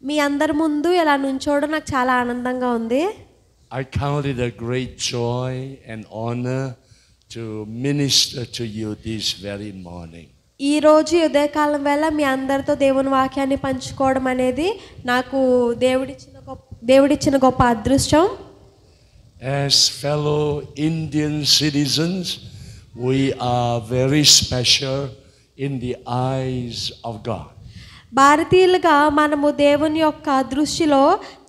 మీ అందరి ముందు ఇలా నుంచోవడం నాకు చాలా ఆనందంగా ఉంది. I count it a great joy and honor to minister to you this very morning. ఈ రోజు ఉదయకాలం వేళ మీ అందరితో దేవుని వాక్యాన్ని పంచుకోవడం అనేది నాకు దేవుడిచ్చిన గొప్ప అదృష్టం. As fellow Indian citizens, we are very special in the eyes of God. భారతీయులుగా మనము దేవుని యొక్క దృష్టిలో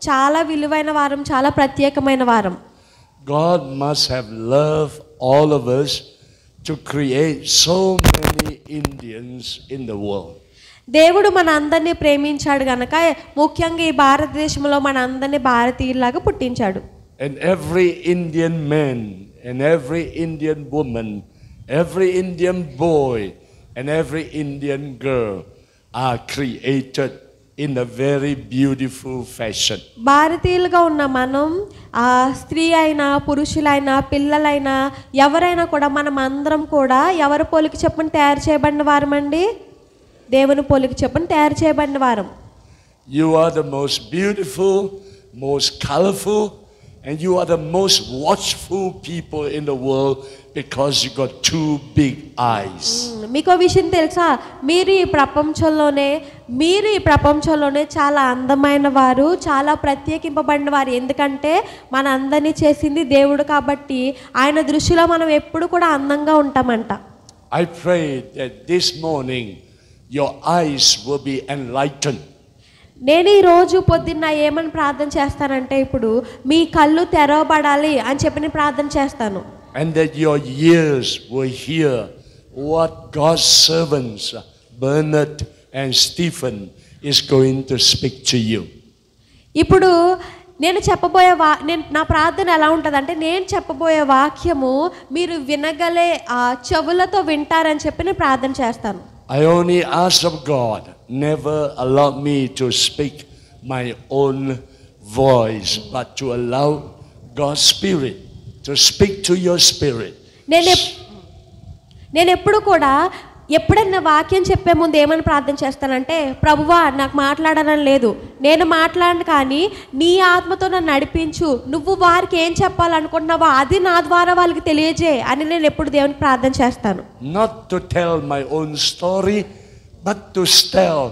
చాలా విలువైన వారం, చాలా ప్రత్యేకమైన వారం. God must have loved all of us to create so many Indians in the world. దేవుడు మన అందరినీ ప్రేమించాడు గనక ముఖ్యంగా ఈ భారతదేశంలో మన అందరినీ భారతీయులాగా పుట్టించాడు. And every Indian man and every Indian woman, every Indian boy and every Indian girl are created in a very beautiful fashion. భారతీయులుగా ఉన్న మనం ఆ స్త్రీ అయినా పురుషులైనా పిల్లలైనా ఎవరైనా కూడా మనం అందరం కూడా ఎవరి పోలిక చొప్పున తయారు చేయబడిన వారమండి. దేవుని పోలిక చొప్పున తయారు చేయబడిన వారం. You are the most beautiful, most colorful, and you are the most watchful people in the world because you got two big eyes. మీకు విషయం తెలుసా, మీరు ఈ ప్రపంచంలోనే చాలా అందమైన వారు, చాలా ప్రత్యేకింపబడిన వారు. ఎందుకంటే మన అందరినీ చేసింది దేవుడు కాబట్టి ఆయన దృష్టిలో మనం ఎప్పుడు కూడా అందంగా ఉంటామంట. I pray that this morning your eyes will be enlightened. నేను ఈ రోజు పొద్దున్న ఏమని ప్రార్థన చేస్తానంటే ఇప్పుడు మీ కళ్ళు తెరవబడాలి అని చెప్పి ప్రార్థన చేస్తాను. And that your ears will hear what God's servants Bernard and Stephen is going to speak to you. ఇప్పుడు నేను నా ప్రార్థన ఎలా ఉంటుందంటే నేను చెప్పబోయే వాక్యము మీరు వినగలే చెవులతో వింటారని చెప్పి నేను ప్రార్థన చేస్తాను. I only ask of God, never allow me to speak my own voice, but to allow God's Spirit to speak to your spirit. నేను ఎప్పుడు కూడా ఎప్పుడైనా వాక్యం చెప్పే ముందు ఏమని ప్రార్థన చేస్తానంటే, ప్రభువా నాకు మాట్లాడాలని లేదు, నేను మాట్లాడను కానీ నీ ఆత్మతో నన్ను నడిపించు, నువ్వు వారికి ఏం చెప్పాలనుకుంటున్నావో అది నా ద్వారా వాళ్ళకి తెలియజేయి అని నేను ఎప్పుడు దేవునికి ప్రార్థన చేస్తాను. Not to tell my own story, but to tell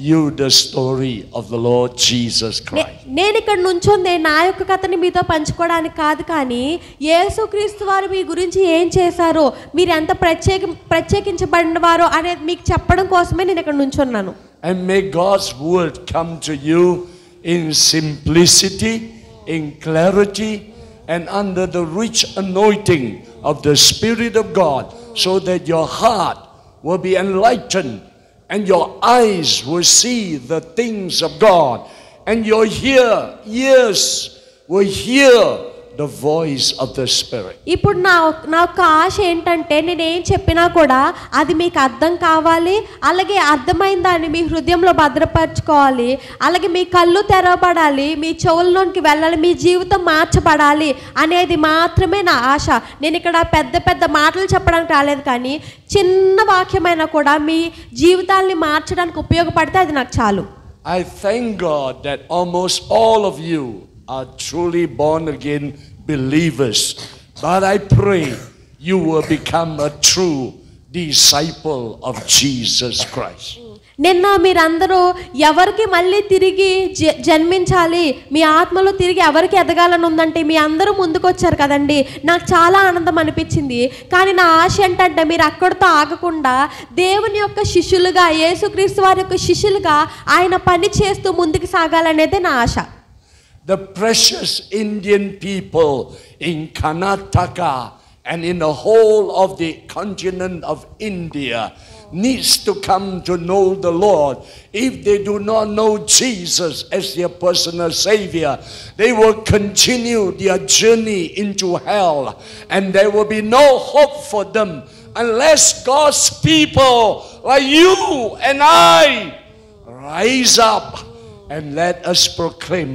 you the story of the Lord Jesus Christ. నేను ఇక్కడ నుంచుందే నా యొక్క కథని మీతో పంచుకోవడానికి కాదు, కానీ యేసుక్రీస్తు వారు మీ గురించి ఏం చేశారో, మీరు ఎంత ప్రత్యేకించబడిన వారో అనేది మీకు చెప్పడం కోసమే నేను ఇక్కడ నుంచున్నాను. And may God's word come to you in simplicity, in clarity, and under the rich anointing of the Spirit of God, so that your heart will be enlightened and your eyes will see the things of God, and your ears will hear the voice of the Spirit. ఇప్పుడు నా యొక్క ఆశ ఏంటంటే నేను ఏం చెప్పినా కూడా అది మీకు అర్థం కావాలి, అలాగే అర్థమైన దాన్ని మీ హృదయంలో భద్రపరచుకోవాలి, అలాగే మీ కళ్ళు తెరవబడాలి, మీ చెవుల్లోనికి వెళ్ళాలి, మీ జీవితం మార్చబడాలి అనేది మాత్రమే నా ఆశ. నేను ఇక్కడ పెద్ద పెద్ద మాటలు చెప్పడానికి రాలేదు, కానీ చిన్న వాక్యమైనా కూడా మీ జీవితాల్ని మార్చడానికి ఉపయోగపడితే అది నాకు చాలు. I thank God that almost all of you are truly born again believers, but I pray you will become a true disciple of Jesus Christ. నిన్న మీరందరూ ఎవరికి మళ్ళీ తిరిగి జన్మించాలి, మీ ఆత్మలో తిరిగి ఎవరికి ఎదగాలని ఉందంటే మీ అందరూ ముందుకు వచ్చారు కదండి. నాకు చాలా ఆనందం అనిపించింది. కానీ నా ఆశ ఏంటంటే మీరు అక్కడితో ఆగకుండా దేవుని యొక్క శిష్యులుగా, యేసుక్రీస్తు వారి యొక్క శిష్యులుగా ఆయన పని చేస్తూ ముందుకు సాగాలనేదే నా ఆశ. The precious Indian people in Karnataka and in the whole of the continent of India needs to come to know the Lord. If they do not know Jesus as their personal Savior, they will continue their journey into hell, and there will be no hope for them unless God's people like you and I rise up and let us proclaim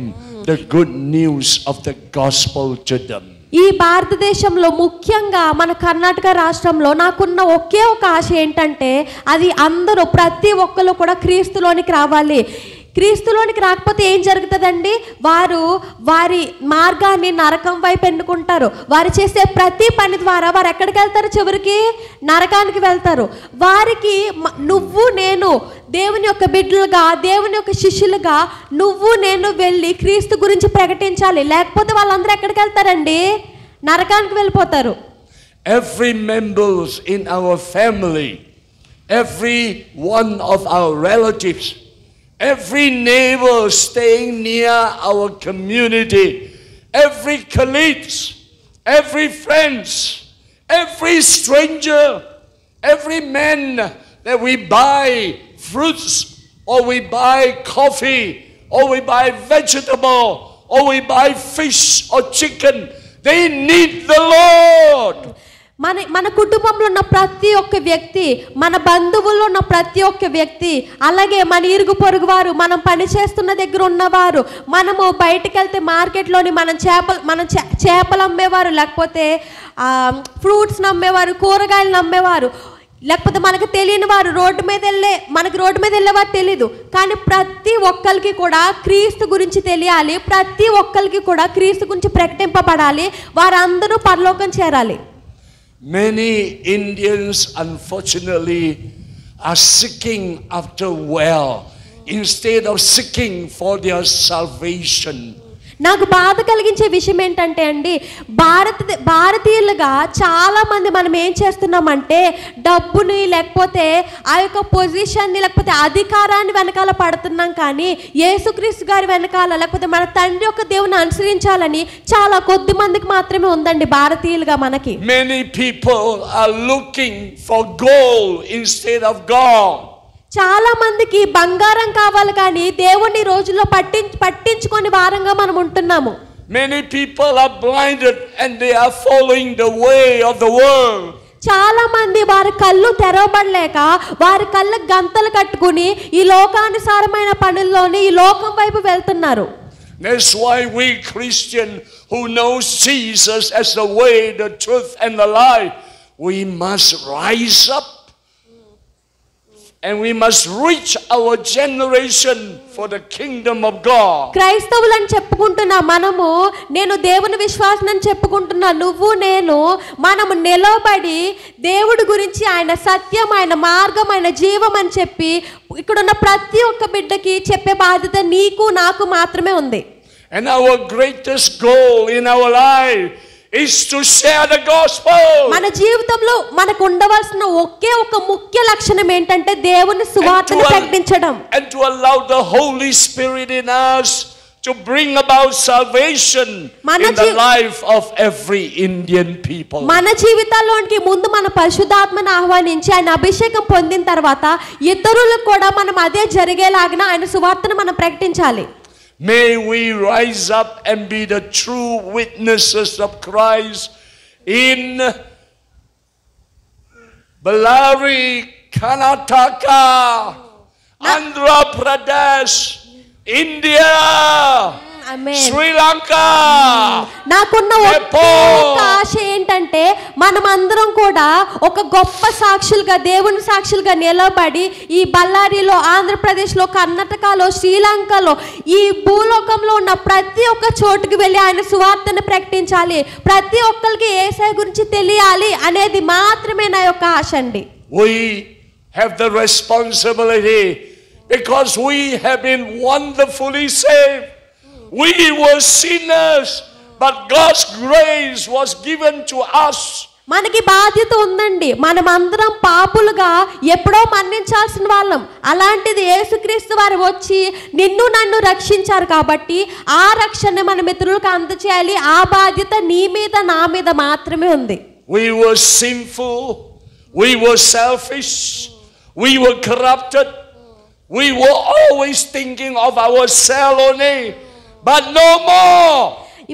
the good news of the gospel to them. ఈ భారతదేశంలో ముఖ్యంగా మన కర్ణాటక రాష్ట్రంలో నాకున్న ఒకే ఒక ఆశ ఏంటంటే అది అందరూ ప్రతి ఒక్కరు కూడా క్రీస్తులోనికి రావాలి. క్రీస్తులోనికి రాకపోతే ఏం జరుగుతుందండి? వారు వారి మార్గాన్ని నరకం వైపు ఎన్నుకుంటారు. వారు చేసే ప్రతి పని ద్వారా వారు ఎక్కడికి వెళ్తారు? చివరికి నరకానికి వెళ్తారు. వారికి నువ్వు నేను దేవుని యొక్క బిడ్డలుగా, దేవుని యొక్క శిష్యులుగా నువ్వు నేను వెళ్ళి క్రీస్తు గురించి ప్రకటించాలి. లేకపోతే వాళ్ళందరూ ఎక్కడికి వెళ్తారండి? నరకానికి వెళ్ళిపోతారు. Every members in our family, every one of our relatives, every neighbor staying near our community, every colleagues, every friends, every stranger, every man that we buy fruits or we buy coffee or we buy vegetable or we buy fish or chicken, they need the Lord. మన కుటుంబంలో ఉన్న ప్రతి ఒక్క వ్యక్తి, మన బంధువుల్లో ఉన్న ప్రతి ఒక్క వ్యక్తి, అలాగే మన ఇరుగు పొరుగు వారు, మనం పని చేస్తున్న దగ్గర ఉన్నవారు, మనము బయటికి వెళ్తే మార్కెట్లోని మనం చేపలు అమ్మేవారు, లేకపోతే ఫ్రూట్స్ అమ్మేవారు, కూరగాయలు అమ్మేవారు, లేకపోతే మనకు తెలియని వారు మనకు రోడ్డు మీద వెళ్ళేవారు తెలీదు. కానీ ప్రతి ఒక్కరికి కూడా క్రీస్తు గురించి తెలియాలి. ప్రతి ఒక్కరికి కూడా క్రీస్తు గురించి ప్రకటింపబడాలి. వారందరూ పరలోకం చేరాలి. Many Indians, unfortunately, are seeking after wealth instead of seeking for their salvation. నాకు బాధ కలిగించే విషయం ఏంటంటే అండి, భారతీయులుగా చాలా మంది మనం ఏం చేస్తున్నామంటే డబ్బుని, లేకపోతే ఆ యొక్క పొజిషన్ని, లేకపోతే అధికారాన్ని వెనకాల పడుతున్నాం. కానీ యేసుక్రీస్తు గారి వెనకాల, లేకపోతే మన తండ్రి యొక్క దేవుని అనుసరించాలని చాలా కొద్ది మందికి మాత్రమే ఉందండి భారతీయులుగా మనకి. Many people are looking for gold instead of God. చాలా మందికి బంగారం కావాలి, కానీ దేవుని రోజుల్లో పట్టించుకొని వారంగా మనం ఉంటున్నాము. Many people are blinded and they are following the way of the world. చాలా మంది వారి కళ్ళు తెరవబడలేక వారి కళ్ళకు గంతలు కట్టుకుని ఈ లోకానుసారమైన పనుల్లోని ఈ లోకం వైపు వెళ్తున్నారు. That's why we Christians who know Jesus as the way, the truth and the life, we must rise up. And we must reach our generation for the kingdom of God. క్రైస్తవులని చెప్పుకుంటున్నా మనము, నేను దేవుని విశ్వాసనని చెప్పుకుంటున్నా నువ్వు నేను, మనము నిలబడి దేవుడి గురించి, ఆయన సత్యం, ఆయన మార్గం, ఆయన జీవం అని చెప్పి ఇక్కడున్న ప్రతి ఒక్క బిడ్డకి చెప్పే బాధ్యత నీకు నాకు మాత్రమే ఉంది. And our greatest goal in our life is to share the gospel. మన జీవితంలో మనకు ఉండవలసిన ఒకే ఒక ముఖ్య లక్షణం ఏంటంటే దేవుని సువార్తను ప్రకటించడం. And to allow the Holy Spirit in us to bring about salvation in the life of every Indian people. మన జీవితాల్లోనికి ముందు మన పరిశుద్ధాత్మను ఆహ్వానించి ఆయన అభిషేకం పొందిన తర్వాత ఇతరులకు కూడా మనం అదే జరిగేలాగిన ఆయన సువార్తను మనం ప్రకటించాలి. May we rise up and be the true witnesses of Christ in Bellary, Karnataka, Andhra Pradesh, India, Sri Lanka. నాకున్న ఒక్క ఆశ ఏంటంటే మనమందరం కూడా ఒక గొప్ప సాక్షులుగా, దేవుని సాక్షులుగా నిలబడి ఈ బళ్ళారిలో, ఆంధ్రప్రదేశ్లో, కర్ణాటకలో, శ్రీలంకలో, ఈ భూలోకంలో ఉన్న ప్రతి ఒక్క చోటుకి వెళ్ళి ఆయన సువార్తను ప్రకటించాలి. ప్రతి ఒక్కరికి యేసయ్య గురించి తెలియాలి అనేది మాత్రమే నా యొక్క ఆశ అండి. We have the responsibility because we have been wonderfully saved. We were sinners, but God's grace was given to us. మనకి బాధ్యత ఉందండి. మనమందరం పాపులుగా ఎప్పుడో మరణించాల్సిన వాళ్ళం. అలాంటిది యేసుక్రీస్తు వారు వచ్చి నిన్ను నన్ను రక్షించారు కాబట్టి ఆ రక్షణ మన మిత్రులకు అందచేయాలి. ఆ బాధ్యత నీ మీద నా మీద మాత్రమే ఉంది. We were sinful, we were selfish, we were corrupted, we were always thinking of ourselves only. But no more.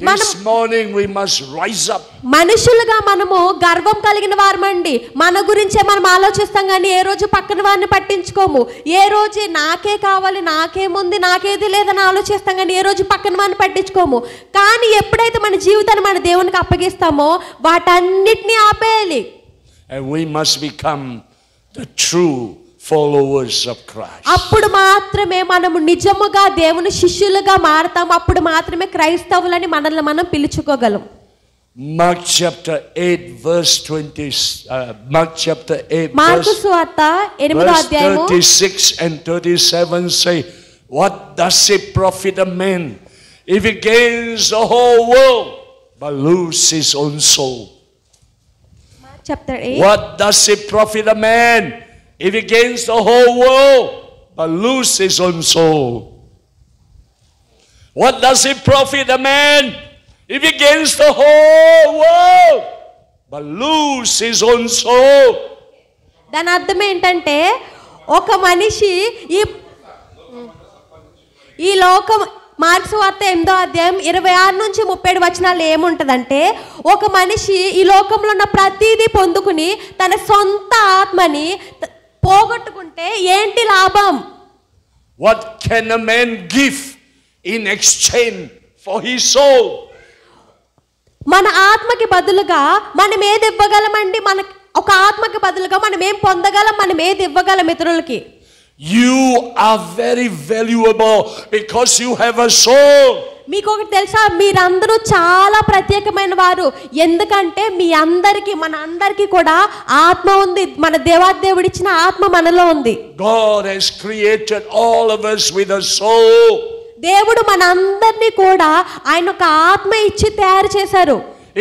This morning we must rise up. మనుషులుగా మనము గర్వం కలిగిన వారమండి. మన గురించే మనం ఆలోచిస్తాం, కానీ ఏ రోజు పక్కన వారిని పట్టించుకోము. ఏ రోజు నాకే కావాలి, నాకేముంది, నాకేది లేదని ఆలోచిస్తాం, కానీ ఏ రోజు పక్కన వారిని పట్టించుకోము. కానీ ఎప్పుడైతే మన జీవితాన్ని మన దేవునికి అప్పగిస్తామో వాటన్నిటినీ ఆపేయాలి. And we must become the true followers of Christ. అప్పుడు మాత్రమే మనము నిజముగా దేవుని శిష్యులుగా మారతాం. అప్పుడు మాత్రమే క్రైస్తవులని మనల్ని మనం పిలుచుకోగలం. Mark chapter 8 verse 20 Mark chapter 8 mark సువార్త 8వ అధ్యాయము 36 and 37 say, what does it profit a man if he gains the whole world but lose his own soul? Chapter 8. What does it profit a man if he gains the whole world but lose his own soul? What does it profit a man if he gains the whole world but lose his own soul? దాని అర్థం ఏంటంటే ఒక మనిషి ఈ లోకం marks వార్త 8వ అధ్యాయం 26 నుంచి 37 వచనాలు ఏముంటదంటే ఒక మనిషి ఈ లోకంలో ఉన్న ప్రతిదీ పొందుకుని తన సొంత ఆత్మని పోగొట్టుకుంటే ఏంటి లాభం? What can a man give in exchange for his soul? మన ఆత్మకి బదులుగా మనం ఏది ఇవ్వగలమండి? మన ఒక ఆత్మకి బదులుగా మనం ఏం పొందగలం? మనం ఏది ఇవ్వగలం ఇతరులకి? You are very valuable because you have a soul. మీకు ఒకటి తెలుసా, మీరందరూ చాలా ప్రత్యేకమైన వారు. ఎందుకంటే మీ అందరికీ మన అందరికీ కూడా ఆత్మ ఉంది. మన దేవాదేవుడిచ్చిన ఆత్మ మనలో ఉంది. God has created all of us with a soul. దేవుడు మన అందరినీ కూడా ఆయన ఒక ఆత్మ ఇచ్చి తయారు చేశారు.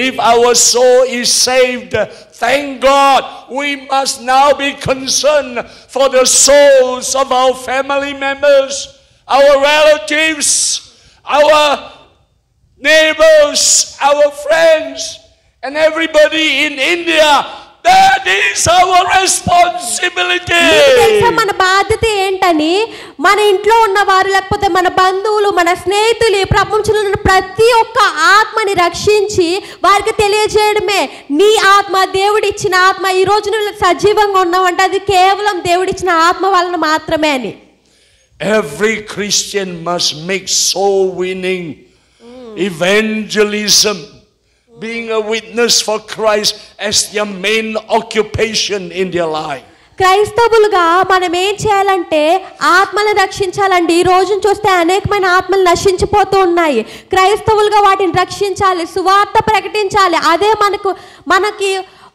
If our soul is saved, thank God, we must now be concerned for the souls of our family members, our relatives, our neighbors, our friends, and everybody in India. That is our responsibility. మన బాధ్యత ఏంటని మన ఇంట్లో ఉన్నవారు లేకపోతే మన బంధువులు మన స్నేహితులు ప్రపంచంలో ఉన్న ప్రతి ఒక్క ఆత్మని రక్షించి వారికి తెలియజేయడమే. నీ ఆత్మ దేవుడిచ్చిన ఆత్మ. ఈ రోజు నువ్వు సజీవంగా ఉన్నావంటే అది కేవలం దేవుడిచ్చిన ఆత్మ వలన మాత్రమే అని. Every Christian must make soul winning evangelism, being a witness for Christ as their main occupation in their life. క్రైస్తవులుగా మనం ఏం చేయాలంటే ఆత్మలను రక్షించాలండి. ఈ రోజును చూస్తే అనేకమైన ఆత్మలు నశించిపోతూ ఉన్నాయి. క్రైస్తవులుగా వాటిని రక్షించాలి, సువార్త ప్రకటించాలి. అదే మనకి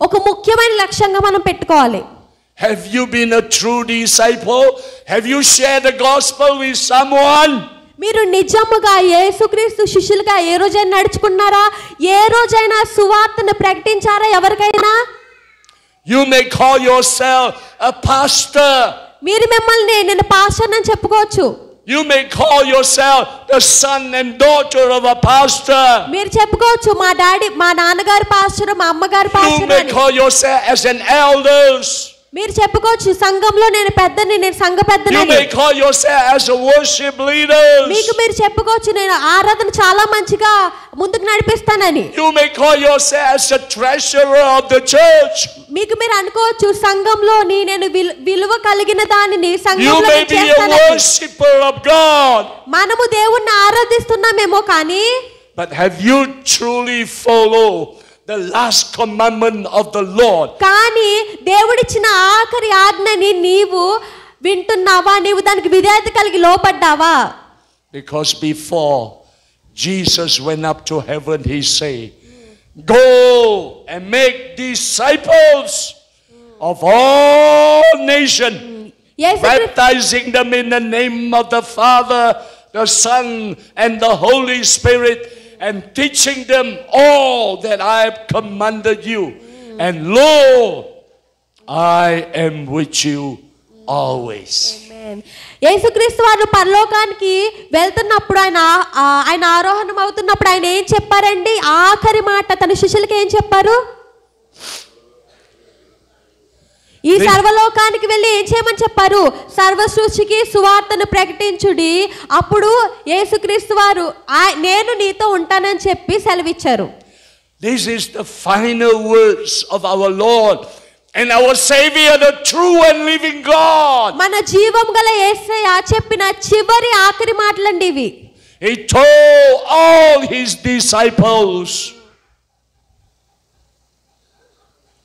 ఒక ముఖ్యమైన లక్ష్యంగా మనం పెట్టుకోవాలి. Have you been a true disciple? Have you shared the gospel with someone? మీరు నిజముగా యేసుక్రీస్తు శిష్యులుగా ఏ రోజైనా నడుచుకున్నారా? ఏ రోజైనా సువార్తను ప్రకటించారా ఎవరికైనా? You may call yourself a pastor. మీరు మిమ్మల్ని నేను పాస్టర్ అని చెప్పుకోవచ్చు. You may call yourself the son and daughter of a pastor. మీరు చెప్పుకోవచ్చు మా నాన్నగారు పాస్టర్, మా అమ్మగారు You పాస్టర్ may అని. call yourself as an elders. మీరు చెప్పుకోవచ్చు సంఘంలో నేను పెద్దని, నేను సంఘ You పెద్దనని. may call yourself as a worship leaders. మీకు మీరు చెప్పుకోవచ్చు నేను ఆరాధన చాలా మంచిగా ముందుకు నడిపిస్తానని. You may call yourself as a treasurer of the church. మీకు మీరు అనుకోవచ్చు సంఘంలోని నేను విలువ కలిగిన దానిని You సంఘంలో may be a చేస్తానని. worshipper of God. మనము దేవుణ్ణి ఆరాధిస్తున్నామేమో కానీ But have you truly followed the last commandment of the Lord? కానీ దేవుడిచ్చిన ఆఖరి ఆజ్ఞని నీవు వింటున్నావా? నీవు దానికి విధేయత కలిగి లోపడ్డావా? Because before Jesus went up to heaven, he said, go and make disciples of all nations, baptizing them in the name of the Father, the Son, and the Holy Spirit, and teaching them all that I have commanded you. And lo, I am with you always. యేసుక్రీస్తు వారు పరలోకానికి వెళ్తున్నప్పుడు ఆయన ఆరోహణం అవుతున్నప్పుడు ఆయన ఏం చెప్పారండి? ఆఖరి మాట తన శిష్యులకి ఏం చెప్పారు? ఈ సర్వలోకానికి వెళ్ళి ఏం చేయమని చెప్పారు? సర్వ సృష్టికి సువార్తను ప్రకటించుడి. అప్పుడు యేసుక్రీస్తు వారు నేను నీతో ఉంటానని చెప్పి సెలవిచ్చారు. This is the final words of our Lord and our Savior, the true and living God. మన జీవం గల యేసయ్య చెప్పిన చివరి ఆఖరి మాటలండి ఇవి. He told all his disciples,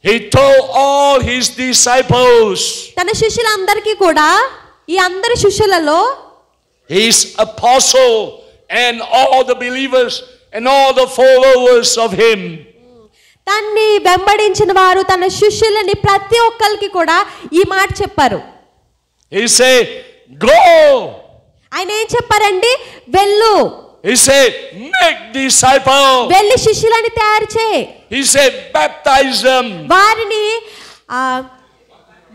He told all his disciples, తన శిష్యులందరికీ కూడా, ఈ అందరి శిష్యులలో his apostle and all the believers and all the followers of him, తన్ని వెంబడించిన వారు, తన శిష్యులని ప్రతి ఒక్కరికి కూడా ఈ మాట చెప్పారు. he said, go. ఆయన ఏం చెప్పారండి? వెళ్ళు. He said, make disciples. వెళ్ళి శిష్యులని తయారు చేయి. He said, baptize them. వారిని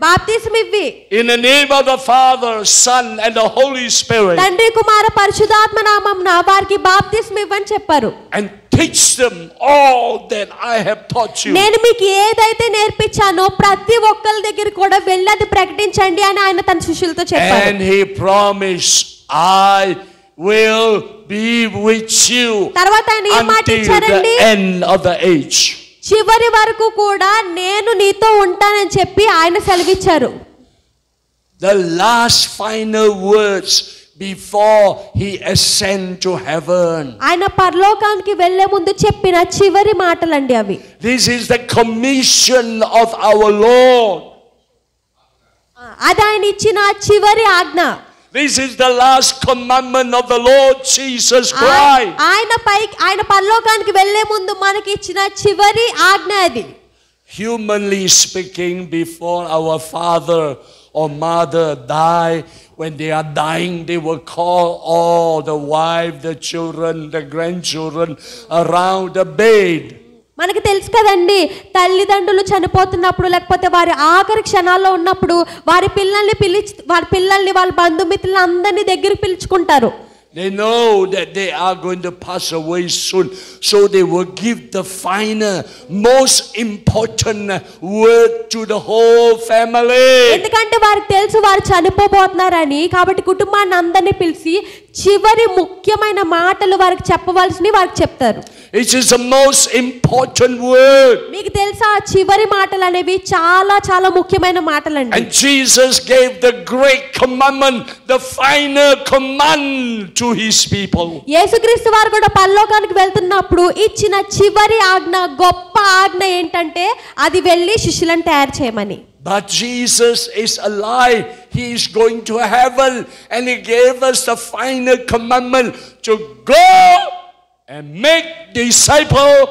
బాప్తిస్మం ఇవ్వి. In the name of the Father, Son and the Holy Spirit. తండ్రి కుమార పరిశుద్ధాత్మ నామమున వారికి బాప్తిస్మం ఇవ్వని చెప్పారు. And teach them all that I have taught you. నేను మీకు ఏదైతే నేర్పించానో ప్రతి ఒక్కరి దగ్గర కూడా వెళ్ళి అది ప్రకటించండి అని ఆయన తన శిష్యులతో చెప్పారు. And he promised, I will be with you తర్వాత ఆయన ఏ మాట until ఇచ్చారండి? the end of the age. చివరి వరకు కూడా నేను నీతో ఉంటానని చెప్పి ఆయన సెలవిచ్చారు. The last final words before he ascend to heaven. ఆయన పరలోకానికి వెళ్ళే ముందు చెప్పిన చివరి మాటలండి అవి. This is the commission of our Lord. అది ఆయన ఇచ్చిన చివరి ఆజ్ఞ. This is the last commandment of the Lord Jesus Christ. ఆయన పరలోకానికి వెళ్ళే ముందు మనకి ఇచ్చిన చివరి ఆజ్ఞ అది. Humanly speaking, before our father or mother die, when they are dying, they will call all the wife, the children, the grandchildren around the bed. మనకి తెలుసు కదండి, తల్లిదండ్రులు చనిపోతున్నప్పుడు లేకపోతే వారి ఆఖరి క్షణాల్లో ఉన్నప్పుడు వారి పిల్లల్ని వాళ్ళ బంధుమిత్రులు అందరినీ దగ్గరికి పిలుచుకుంటారు. They know that they are going to pass away soon, so they will give the final, most important word to the whole family. ఎందుకంటే వారికి తెలుసు వారు చనిపోబోతున్నారని, కాబట్టి కుటుంబాన్ని అందరినీ పిలిచి చివరి ముఖ్యమైన మాటలు వారికి చెప్పవలసినవి వారికి చెప్తారు. It is the most important word. మీకు తెలుసా చివరి మాటలు అనేవి చాలా చాలా ముఖ్యమైన మాటలండి. And Jesus gave the great commandment, the final command to his people. యేసుక్రీస్తు వారు కూడా పరలోకానికి వెళ్తున్నప్పుడు ఇచ్చిన చివరి ఆజ్ఞ, గొప్ప ఆజ్ఞ ఏంటంటే అది వెళ్ళి శిష్యులను తయారు చేయమని. But Jesus is alive. He is going to heaven, and he gave us the final commandment to go and make disciples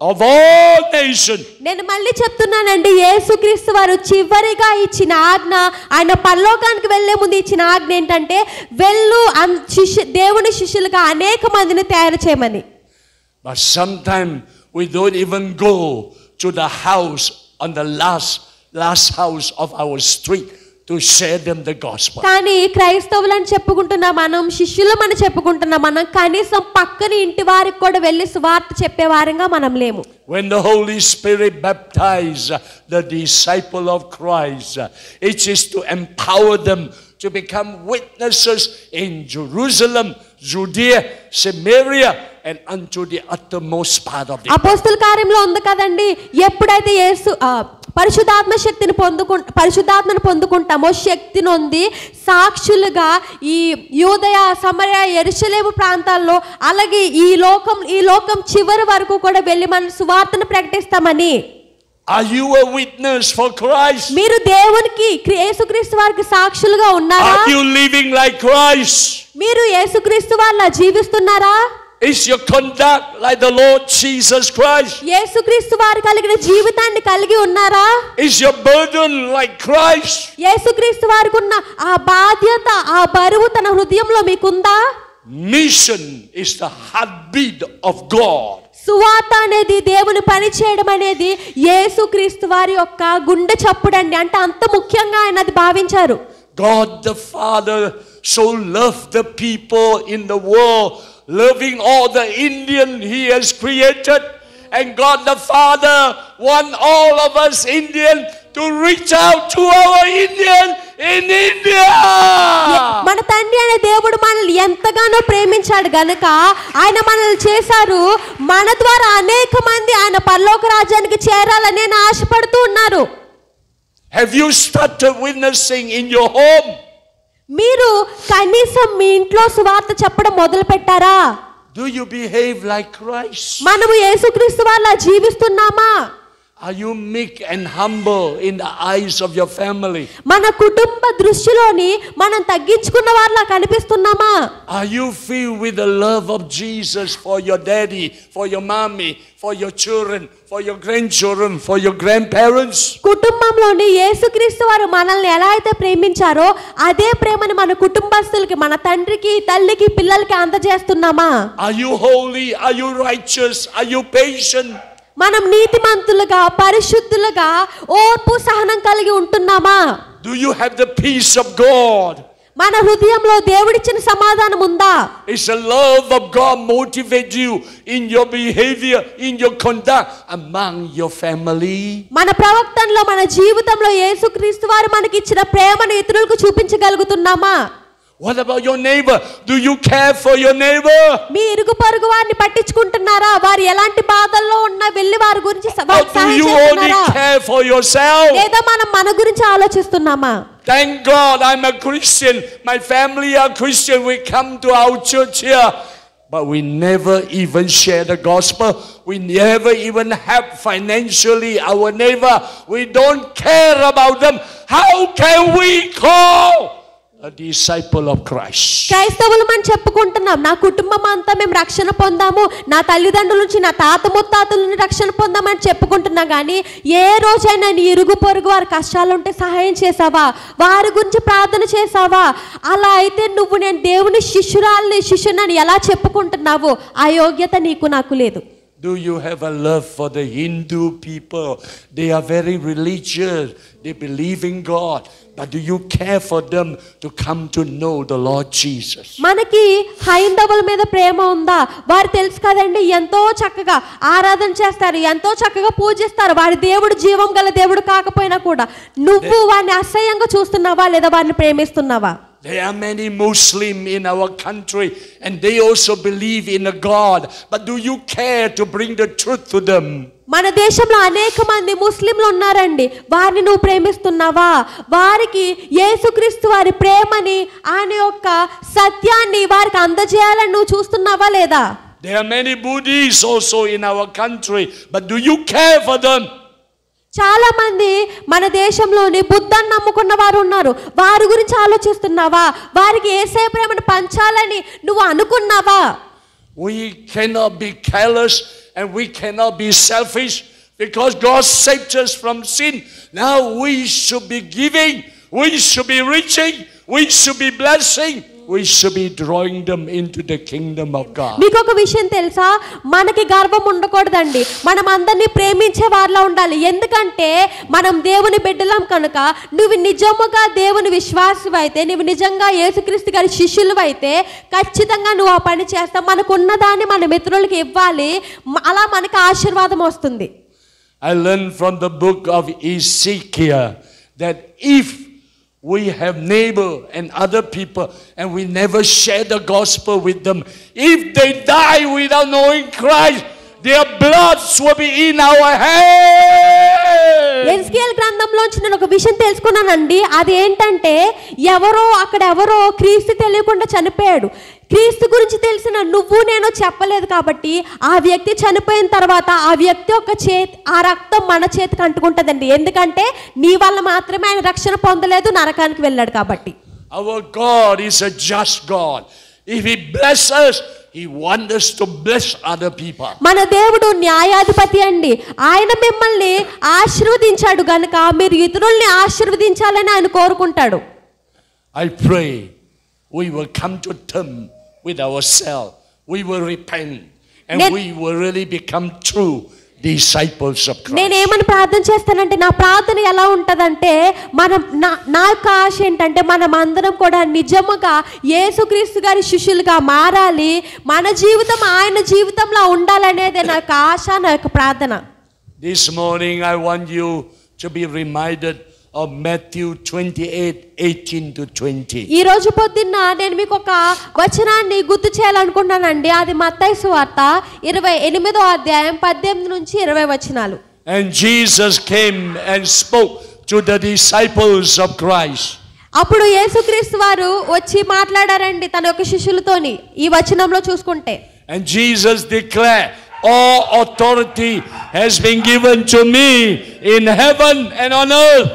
of all nations. నేను మళ్ళీ చెప్తున్నానండి, యేసుక్రీస్తు వారు చివరిగా ఇచ్చిన ఆజ్ఞ, ఆయన పరలోకానికి వెళ్లే ముందు ఇచ్చిన ఆజ్ఞ ఏంటంటే వెళ్ళు దేవుని శిష్యులుగా అనేక మందిని తయారు చేయమని. But sometimes we don't even go to the house on the last house of our street to share them the gospel. కానీ క్రైస్తవులని చెప్పుకుంటున్నా మనం, శిష్యులమని చెప్పుకుంటున్నా మనం, కనీసం పక్కని ఇంటి వారికి కూడా వెళ్ళి సువార్త చెప్పే వారంగా మనం లేము. When the Holy Spirit baptized the disciple of Christ, it is to empower them to become witnesses in Jerusalem, Judea, Samaria, and unto the uttermost part of the earth. అపోస్తల కార్యంలో ఉంది కదండి, ఎప్పుడైతే యేసు పరిశుద్ధాత్మను పొందుకుంటామో, శక్తి నొంది సాక్షులుగా ఈ యూదయ, సమరయ, యెరూషలేము ప్రాంతాల్లో, అలాగే ఈ లోకం చివరి వరకు కూడా వెళ్ళి మన సువార్తను ప్రకటిస్తామని. Are you a witness for Christ? మీరు దేవునికి, యేసుక్రీస్తు వారికి సాక్షులుగా ఉన్నారా? Are you living like Christ? మీరు యేసుక్రీస్తు వారిలా జీవిస్తున్నారా? Is your conduct like the Lord Jesus Christ? యేసుక్రీస్తు వారు కలిగిన జీవితాన్ని కలిగి ఉన్నారా? Is your burden like Christ? యేసుక్రీస్తు వారికి ఉన్న ఆ బాధ్యత, ఆ బరువు తన హృదయంలో మీకుందా? Mission is the heartbeat of God. సువార్త అనేది, దేవుని పని చేయడం అనేది యేసుక్రీస్తు వారి యొక్క గుండె చప్పుడండి. అంటే అంత ముఖ్యంగా ఆయన అది భావించారు. God the Father so loved the people in the world, loving all the Indian he has created, and God the Father want all of us Indian to reach out to our Indian in India. మన తండ్రి అనే దేవుడు మనల్ని ఎంతగానో ప్రేమించాడు గనుక ఆయన మనల్ని చేశారు. మన ద్వారా అనేక మంది ఆయన పరలోక రాజ్యానికి చేరాలని ఆయన ఆశపడుతూ ఉన్నారు. Have you started witnessing in your home? మీరు కనీసం మీ ఇంట్లో సువార్త చెప్పడం మొదలు పెట్టారా? Do you behave like Christ? మనము యేసుక్రీస్తు వారిలా జీవిస్తున్నామా? Are you meek and humble in the eyes of your family? మన కుటుంబ దృష్టిలోని మనం తగ్గించుకున్న వారిలా కనిపిస్తున్నామా? Are you filled with the love of Jesus for your daddy, for your mommy, for your children, for your grandchildren, for your grandparents? కుటుంబంలోని యేసుక్రీస్తు వారు మనల్ని ఎలా అయితే ప్రేమించారో అదే ప్రేమని మన కుటుంబస్తులకి, మన తండ్రికి, తల్లికి, పిల్లలకి అందజేస్తున్నామా? Are you holy? Are you righteous? Are you patient? మనం నీతిమంతులుగా, పరిశుద్ధులుగా, ఓర్పు సహనం కలిగి ఉంటున్నామా? Do you have the peace of God? మన హృదయంలో దేవుడిచ్చిన సమాధానం ఉందా? Is the love of God motivate you in your behavior, in your conduct among your family? మన ప్రవర్తనలో, మన జీవితంలో యేసుక్రీస్తు వారు మనకి ఇచ్చిన ప్రేమను ఇతరులకు చూపించగలుగుతున్నామా? What about your neighbor? Do you care for your neighbor? మీ ఇరుగు పొరుగు వారిని పట్టించుకుంటున్నారా? వారు ఎలాంటి బాధల్లో ఉన్నా వెళ్ళి వారి గురించి Or do you only care for yourself? లేదా మనం మన గురించి ఆలోచిస్తున్నామా? Thank God I'm a Christian. My family are Christian. We come to our church here. But we never even share the gospel. We never even help financially our neighbor. We don't care about them. How can we call a disciple of Christ? క్రైస్తవులు మనం చెప్పుకుంటున్నాం, నా కుటుంబం అంతా మేము రక్షణ పొందాము, నా తల్లిదండ్రుల నుంచి, నా తాత ముత్తాతల నుంచి రక్షణ పొందామని చెప్పుకుంటున్నా కానీ ఏ రోజైనా నీ ఇరుగు పొరుగు వారి కష్టాలుంటే సహాయం చేసావా? వారి గురించి ప్రార్థన చేసావా? అలా అయితే నువ్వు నేను దేవుని శిష్యునని ఎలా చెప్పుకుంటున్నావు? ఆ యోగ్యత నీకు నాకు లేదు. Do you have a love for the Hindu people? They are very religious. They believe in God. But do you care for them to come to know the Lord Jesus? మనకి హైందవుల మీద ప్రేమ ఉందా? వారు తెలుసు కదండి, ఎంతో చక్కగా ఆరాధన చేస్తారు, ఎంతో చక్కగా పూజిస్తారు. వారి దేవుడు జీవం గల దేవుడు కాకపోయినా కూడా నువ్వు వారిని అసహ్యంగా చూస్తున్నావా లేదా వారిని ప్రేమిస్తున్నావా? There are many Muslims in our country and they also believe in a God. But do you care to bring the truth to them? మన దేశంలో అనేక మంది ముస్లింలు ఉన్నారండి. వారిని నువ్వు ప్రేమిస్తున్నావా? వారికి యేసుక్రీస్తు వారి ప్రేమని, ఆయన యొక్క సత్యాన్ని వారికి అందజేయాలని నువ్వు చూస్తున్నావా లేదా? There are many Buddhists also in our country. But do you care for them? చాలా మంది మన దేశంలోని బుద్ధాన్ని నమ్ముకున్న వారు ఉన్నారు. వారి గురించి ఆలోచిస్తున్నావా? వారికి యేసయ్య ప్రేమను పంచాలని నువ్వు అనుకున్నావా? We cannot be careless and we cannot be selfish because God saved us from sin. Now we should be giving, we should be reaching, we should be blessing. We should be drawing them into the kingdom of God. మీకు ఒక విషయం తెలుసా? మనకి గర్వం ఉండకూడదండి. మనం అందరినీ ప్రేమించే వారిలా ఉండాలి. ఎందుకంటే మనం దేవుని బిడ్డలం కనుక. నువ్వు నిజముగా దేవుని విశ్వాసం అయితే, నువ్వు నిజంగా యేసుక్రీస్తు గారి శిష్యులు అయితే ఖచ్చితంగా నువ్వు ఆ పని చేస్తావు. మనకున్నదాన్ని మన మిత్రులకి ఇవ్వాలి. అలా మనకి ఆశీర్వాదం వస్తుంది. I learned from the book of Ezekiel that if we have neighbor and other people and we never share the gospel with them, if they die without knowing Christ, their blood will be in our hands. ఎజ్కేల్ గ్రంథంలోంచి నేను ఒక విషయం తెలుసుకున్నానండి. అది ఏంటంటే ఎవరో క్రీస్తు తెలియకుండా చనిపోయాడు. క్రీస్తు గురించి తెలిసిన నువ్వు నేను చెప్పలేదు కాబట్టి ఆ వ్యక్తి చనిపోయిన తర్వాత ఆ వ్యక్తి యొక్క ఆ రక్తం మన చేతికి అంటుకుంటుందండి. ఎందుకంటే నీ వల్ల మాత్రమే ఆయన రక్షణ పొందలేదు, నరకానికి వెళ్ళాడు కాబట్టి. Our God is a just God. If He blesses us, He wants us to bless other people. మన దేవుడు న్యాయాధిపతి అండి. ఆయన మిమ్మల్ని ఆశీర్వదించాడు గనుక మీరు ఇతరుల్ని ఆశీర్వదించాలని ఆయన కోరుకుంటాడు. I pray we will come to terms with ourselves. We will repent and we will really become true disciples of Christ. నేనేమని ప్రార్థన చేస్తానంటే, నా ప్రార్థన ఎలా ఉంటదంటే, నా యొక్క ఆశ ఏంటంటే మనం అందరం కూడా నిజముగా యేసుక్రీస్తు గారి శిష్యులుగా మారాలి. మన జీవితం ఆయన జీవితంలో ఉండాలనేదే నా యొక్క ఆశ, నా యొక్క ప్రార్థన. This morning I want you to be reminded of Matthew 28:18 to 20. ఈ రోజు పొద్దున్న నేను మీకు ఒక వచనాన్ని గుర్తు చేయాలనుకుంటున్నానండి. అది మత్తయి సువార్త 28వ అధ్యాయం 18 నుంచి 20 వచనాలు. And Jesus came and spoke to the disciples of Christ. అప్పుడు యేసుక్రీస్తు వారు వచ్చి మాట్లాడారండి తన యొక్క శిష్యులతోని. ఈ వచనంలో చూసుకుంటే, And Jesus declared, all authority has been given to me in heaven and on earth.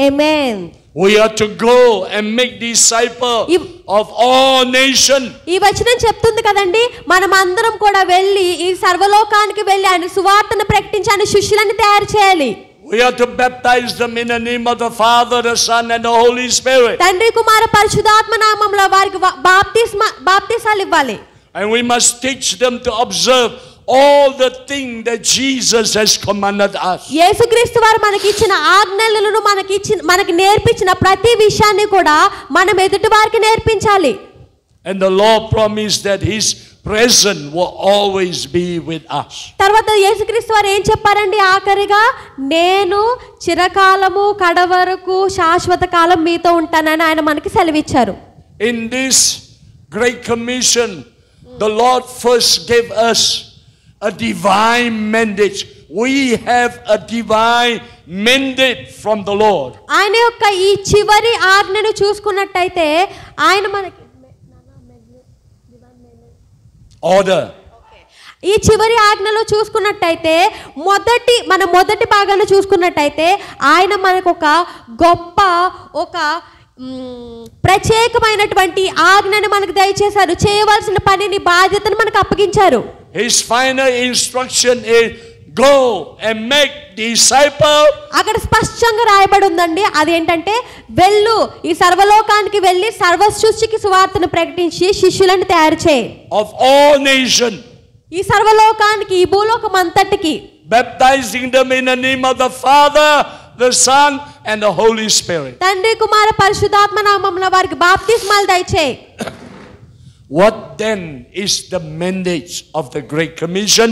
Amen. We are to go and make disciples of all nations. ఈ వచనం చెప్తుంది కదండి, మనం అందరం కూడా వెళ్ళి ఈ సర్వలోకానికి వెళ్ళి ఆయన సువార్తను ప్రకటించి ఆయన శిష్యులను తయారు చేయాలి. We are to baptize them in the name of the Father, the Son and the Holy Spirit. తండ్రి కుమార పరిశుద్ధాత్మ నామములో వారికి బాప్తిసాలు ఇవ్వాలి. And we must teach them to observe all the things that Jesus has commanded us. యేసుక్రీస్తు వారు మనకి ఇచ్చిన ఆజ్ఞలను మనకి నేర్పించిన ప్రతి విషయాన్ని కూడా మనం ఎదుటి వారికి నేర్పించాలి. And the Lord promised that His presence will always be with us. తర్వాత యేసుక్రీస్తు వారు ఏం చెప్పారండి? ఆఖరిగా నేను చిరకాలము కడవరకు శాశ్వత కాలం మీతో ఉంటానని ఆయన మనకి సెలవిచ్చారు. In this great commission, the Lord first gave us a divine mandate. We have a divine mandate from the Lord. ఆయన యొక్క ఈ చివరి ఆజ్ఞను చూసుకున్నట్టయితే ఆయన మనకి Order. ఈ చివరి ఆజ్ఞలో చూసుకున్నట్టయితే మొదటి భాగాన్ని చూసుకున్నట్టయితే ఆయన మనకు ఒక గొప్ప ప్రత్యేకమైనటువంటి ఆజ్ఞను మనకు దయచేశారు. చేయవలసిన పనిని బాధ్యతను మనకు అప్పగించారు. His final instruction is go and make disciples. అక్కడ స్పష్టంగా రాయబడి ఉందండి. అదేంటంటే వెళ్ళు, ఈ సర్వలోకానికి వెళ్ళి సర్వ సృష్టికి సువార్తను ప్రకటించి శిష్యులను తయారు చేయి. Of all nations. ఈ సర్వలోకానికి, ఈ భూలోకం అంతటికి. Baptizing them in the name of the Father, the Son and the Holy Spirit. తండ్రి కుమార పరిశుద్ధాత్మ నామములో వారికి బాప్తిస్మాలు దయచేయి. What then is the mandate of the Great Commission?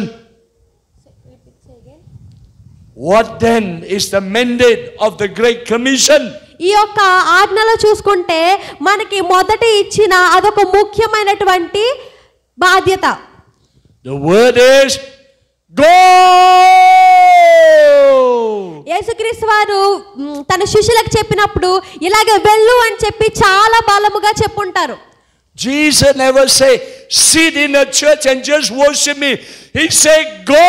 What then is the mandate of the Great Commission? ఈ యొక్క ఆజ్ఞలో చూసుకుంటే మనకి మొదట ఇచ్చిన అదొక ముఖ్యమైనటువంటి బాధ్యత. The word is go. యేసుక్రీస్తు వారు తన శిష్యులకు చెప్పినప్పుడు ఇలాగే వెళ్ళు అని చెప్పి చాలా బలముగా చెప్పుంటారు. Jesus never say sit in a church and just worship me. He said go.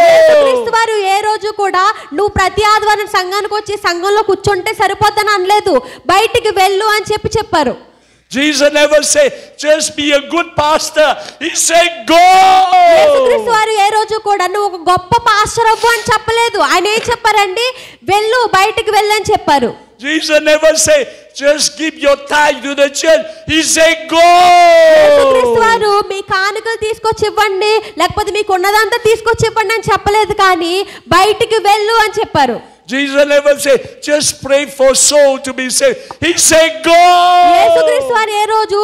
యేసుక్రీస్తు వారు ఏ రోజు కూడా నువ్వు ప్రతి ఆదివారం సంఘానికి వచ్చి సంఘంలో కూర్చుంటే సరిపోతాను అనలేదు. బయటికి వెళ్ళు అని చెప్పారు. Jesus never say just be a good pastor. He said go. యేసుక్రీస్తు వారు ఏ రోజు కూడా నువ్వు ఒక గొప్ప పాస్టర్ అవ్వు అని చెప్పలేదు. ఆయన ఏం చెప్పారండి? వెళ్ళు, బయటికి వెళ్ళు అని చెప్పారు. Jesus never say just give your tithe to the church. He said go. యేసుక్రీస్తు వారు మీ కానుకలు తీసుకొచ్చి ఇవ్వండి, లేకపోతే మీకు ఉన్నదంతా తీసుకొచ్చి ఇవ్వండి అని చెప్పలేదు, కానీ బయటికి వెళ్ళు అని చెప్పారు. Jesus never say just pray for soul to be saved. He said go. యేసుక్రీస్తు వారు ఏ రోజు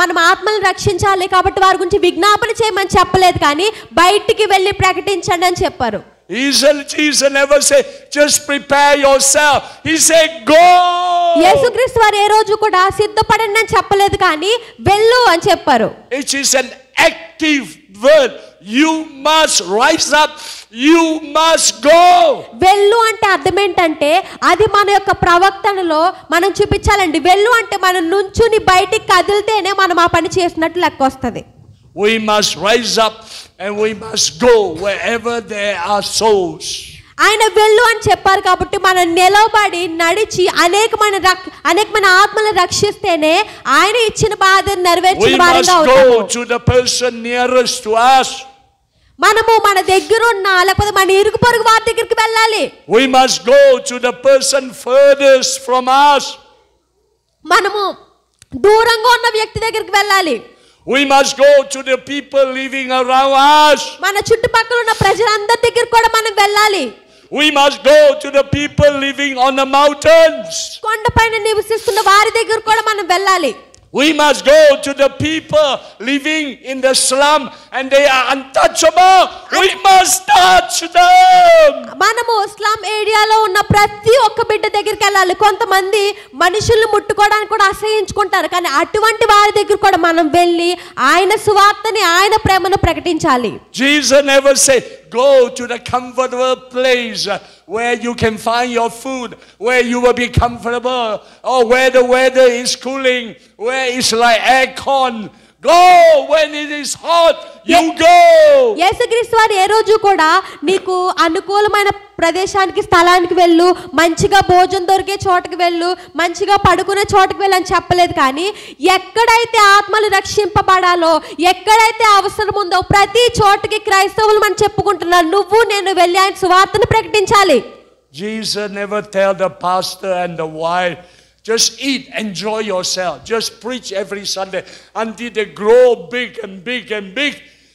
మనం ఆత్మలను రక్షించాలి కాబట్టి వారి గురించి విజ్ఞాపన చేయమని చెప్పలేదు, కానీ బయటికి వెళ్ళి ప్రకటించండి అని చెప్పారు. Jesus never say just prepare yourself. He said go. యేసుక్రీస్తు వారు ఏ రోజు కూడా సిద్ధపడండి అని చెప్పలేదు, కానీ వెళ్ళు అని చెప్పారు. It is an active word. You must rise up. You must go. వెళ్ళు అంటే అర్థం ఏంటంటే అది మన యొక్క ప్రవర్తనలో మనం చూపించాలండి. వెళ్ళు అంటే మనం నుంచుని బయటికి కదిలితేనే మనం ఆ పని చేసినట్లు లెక్క వస్తుంది. We must rise up and we must go wherever there are souls. ఆయన వెళ్ళు అని చెప్పారు కాబట్టి మనం నిలబడి నడిచి అనేకమైన ఆత్మలను రక్షిస్తేనే ఆయన ఇచ్చిన బాధ్యతను నెరవేర్చిన వారిగా అవుతాము. We must go to the person nearest to us. మనము మన దగ్గరున్న లేకపోతే మన ఇరుగు పొరుగు వారి దగ్గరికి వెళ్ళాలి. We must go to the person furthest from us. మనము దూరంగా ఉన్న వ్యక్తి దగ్గరికి వెళ్ళాలి. We must go to the people living around us. మన చుట్టుపక్కల ఉన్న ప్రజలందరి దగ్గరికి కూడా మనం వెళ్ళాలి. We must go to the people living on the mountains. కొండపైన నివసిస్తున్న వారి దగ్గర కూడా మనం వెళ్ళాలి. We must go to the people living in the slum and they are untouchable. We must touch them. మనము స్లమ్ ఏరియాలో ఉన్న ప్రతి ఒక్క బిడ్డ దగ్గరికి వెళ్ళాలి. కొంతమంది మనుషుల్ని ముట్టుకోవడానికి కూడా అసహించుకుంటారు, కానీ అటువంటి వారి దగ్గర కూడా మనం వెళ్ళి ఆయన సువార్తని, ఆయన ప్రేమను ప్రకటించాలి. Jesus never said, go to the comfortable place where you can find your food, where you will be comfortable, or where the weather is cooling, where it's like aircon. Go when it is hot, you go. యేసుక్రీస్తు వారు ఏ రోజు కూడా నీకు అనుకూలమైన ప్రదేశానికి, స్థలానికి వెళ్ళు, మంచిగా భోజనం దొరికే చోటకి వెళ్ళు, మంచిగా పడుకునే చోటకి వెళ్ళు అని చెప్పలేదు. కానీ ఎక్కడైతే ఆత్మలు రక్షింపబడాలో, ఎక్కడైతే అవసరం ఉందో ప్రతి చోటకి క్రైస్తవులు మనం చెప్పుకుంటున్నారు, నువ్వు నేను వెళ్ళి ఆయన సువార్తను ప్రకటించాలి. Jesus never tell the pastor and the wife, just eat, enjoy yourself, just preach every Sunday until they grow big and big and big.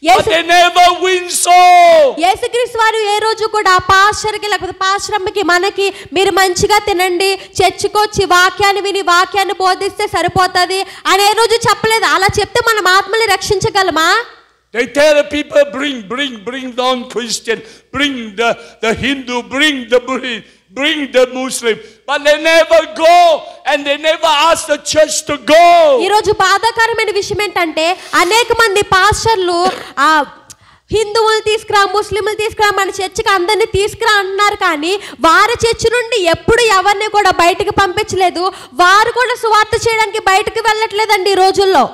Yes. But they never win soul. యేసుక్రీస్తు వారు ఏ రోజు కూడా పాస్టర్కి లేకపోతే పాస్టరమ్మకి మనకి మీరు మంచిగా తినండి, చర్చికొచ్చి వాక్యాన్ని విని వాక్యాన్ని బోధిస్తే సరిపోతుంది అని ఏ రోజు చెప్పలేదు. అలా చెప్తే మనం ఆత్మని రక్షించగలమా? They tell the people, bring non-Christian, bring the Hindu, bring the Muslim. But they never go and they never ask the church to go. ఈ రోజు బాధాకరమైన విషయం ఏంటంటే అనేక మంది పాస్టర్లు హిందువులు తీసుకురా, ముస్లింలు తీసుకురా, మన చర్చికి అందరినీ తీసుకురా అంటున్నారు, కానీ వారి చర్చి నుండి ఎప్పుడు ఎవరిని కూడా బయటకు పంపించలేదు. వారు కూడా సువార్త చేయడానికి బయటకు వెళ్ళట్లేదండి ఈ రోజుల్లో.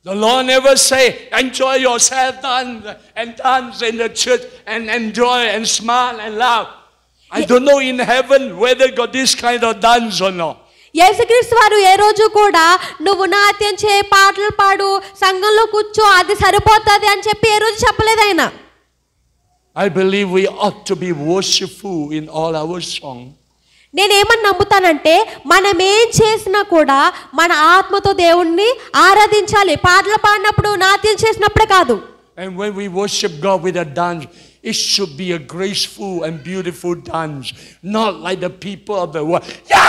The Lord never say, enjoy yourself, dance in the church and enjoy and smile and laugh. I don't know in heaven whether got this kind of dance or not. యేసుక్రీస్తు వారు ఏ రోజు కూడా నువ్వు నాట్యం చేయి, పాటలు పాడు, సంఘంలో కూర్చో, అది సరిపోతుంది అని చెప్పి ఏ రోజు చెప్పలేదు ఆయన. I believe we ought to be worshipful in all our song. నేనేమని నమ్ముతానంటే మనం ఏం చేసినా కూడా మన ఆత్మతో దేవుణ్ణి ఆరాధించాలి. పాటలు పాడినప్పుడు, నాట్యం చేసినప్పుడే కాదు. And when we worship God with a dance, it should be a graceful and beautiful dance, not like the people of the world. Yeah.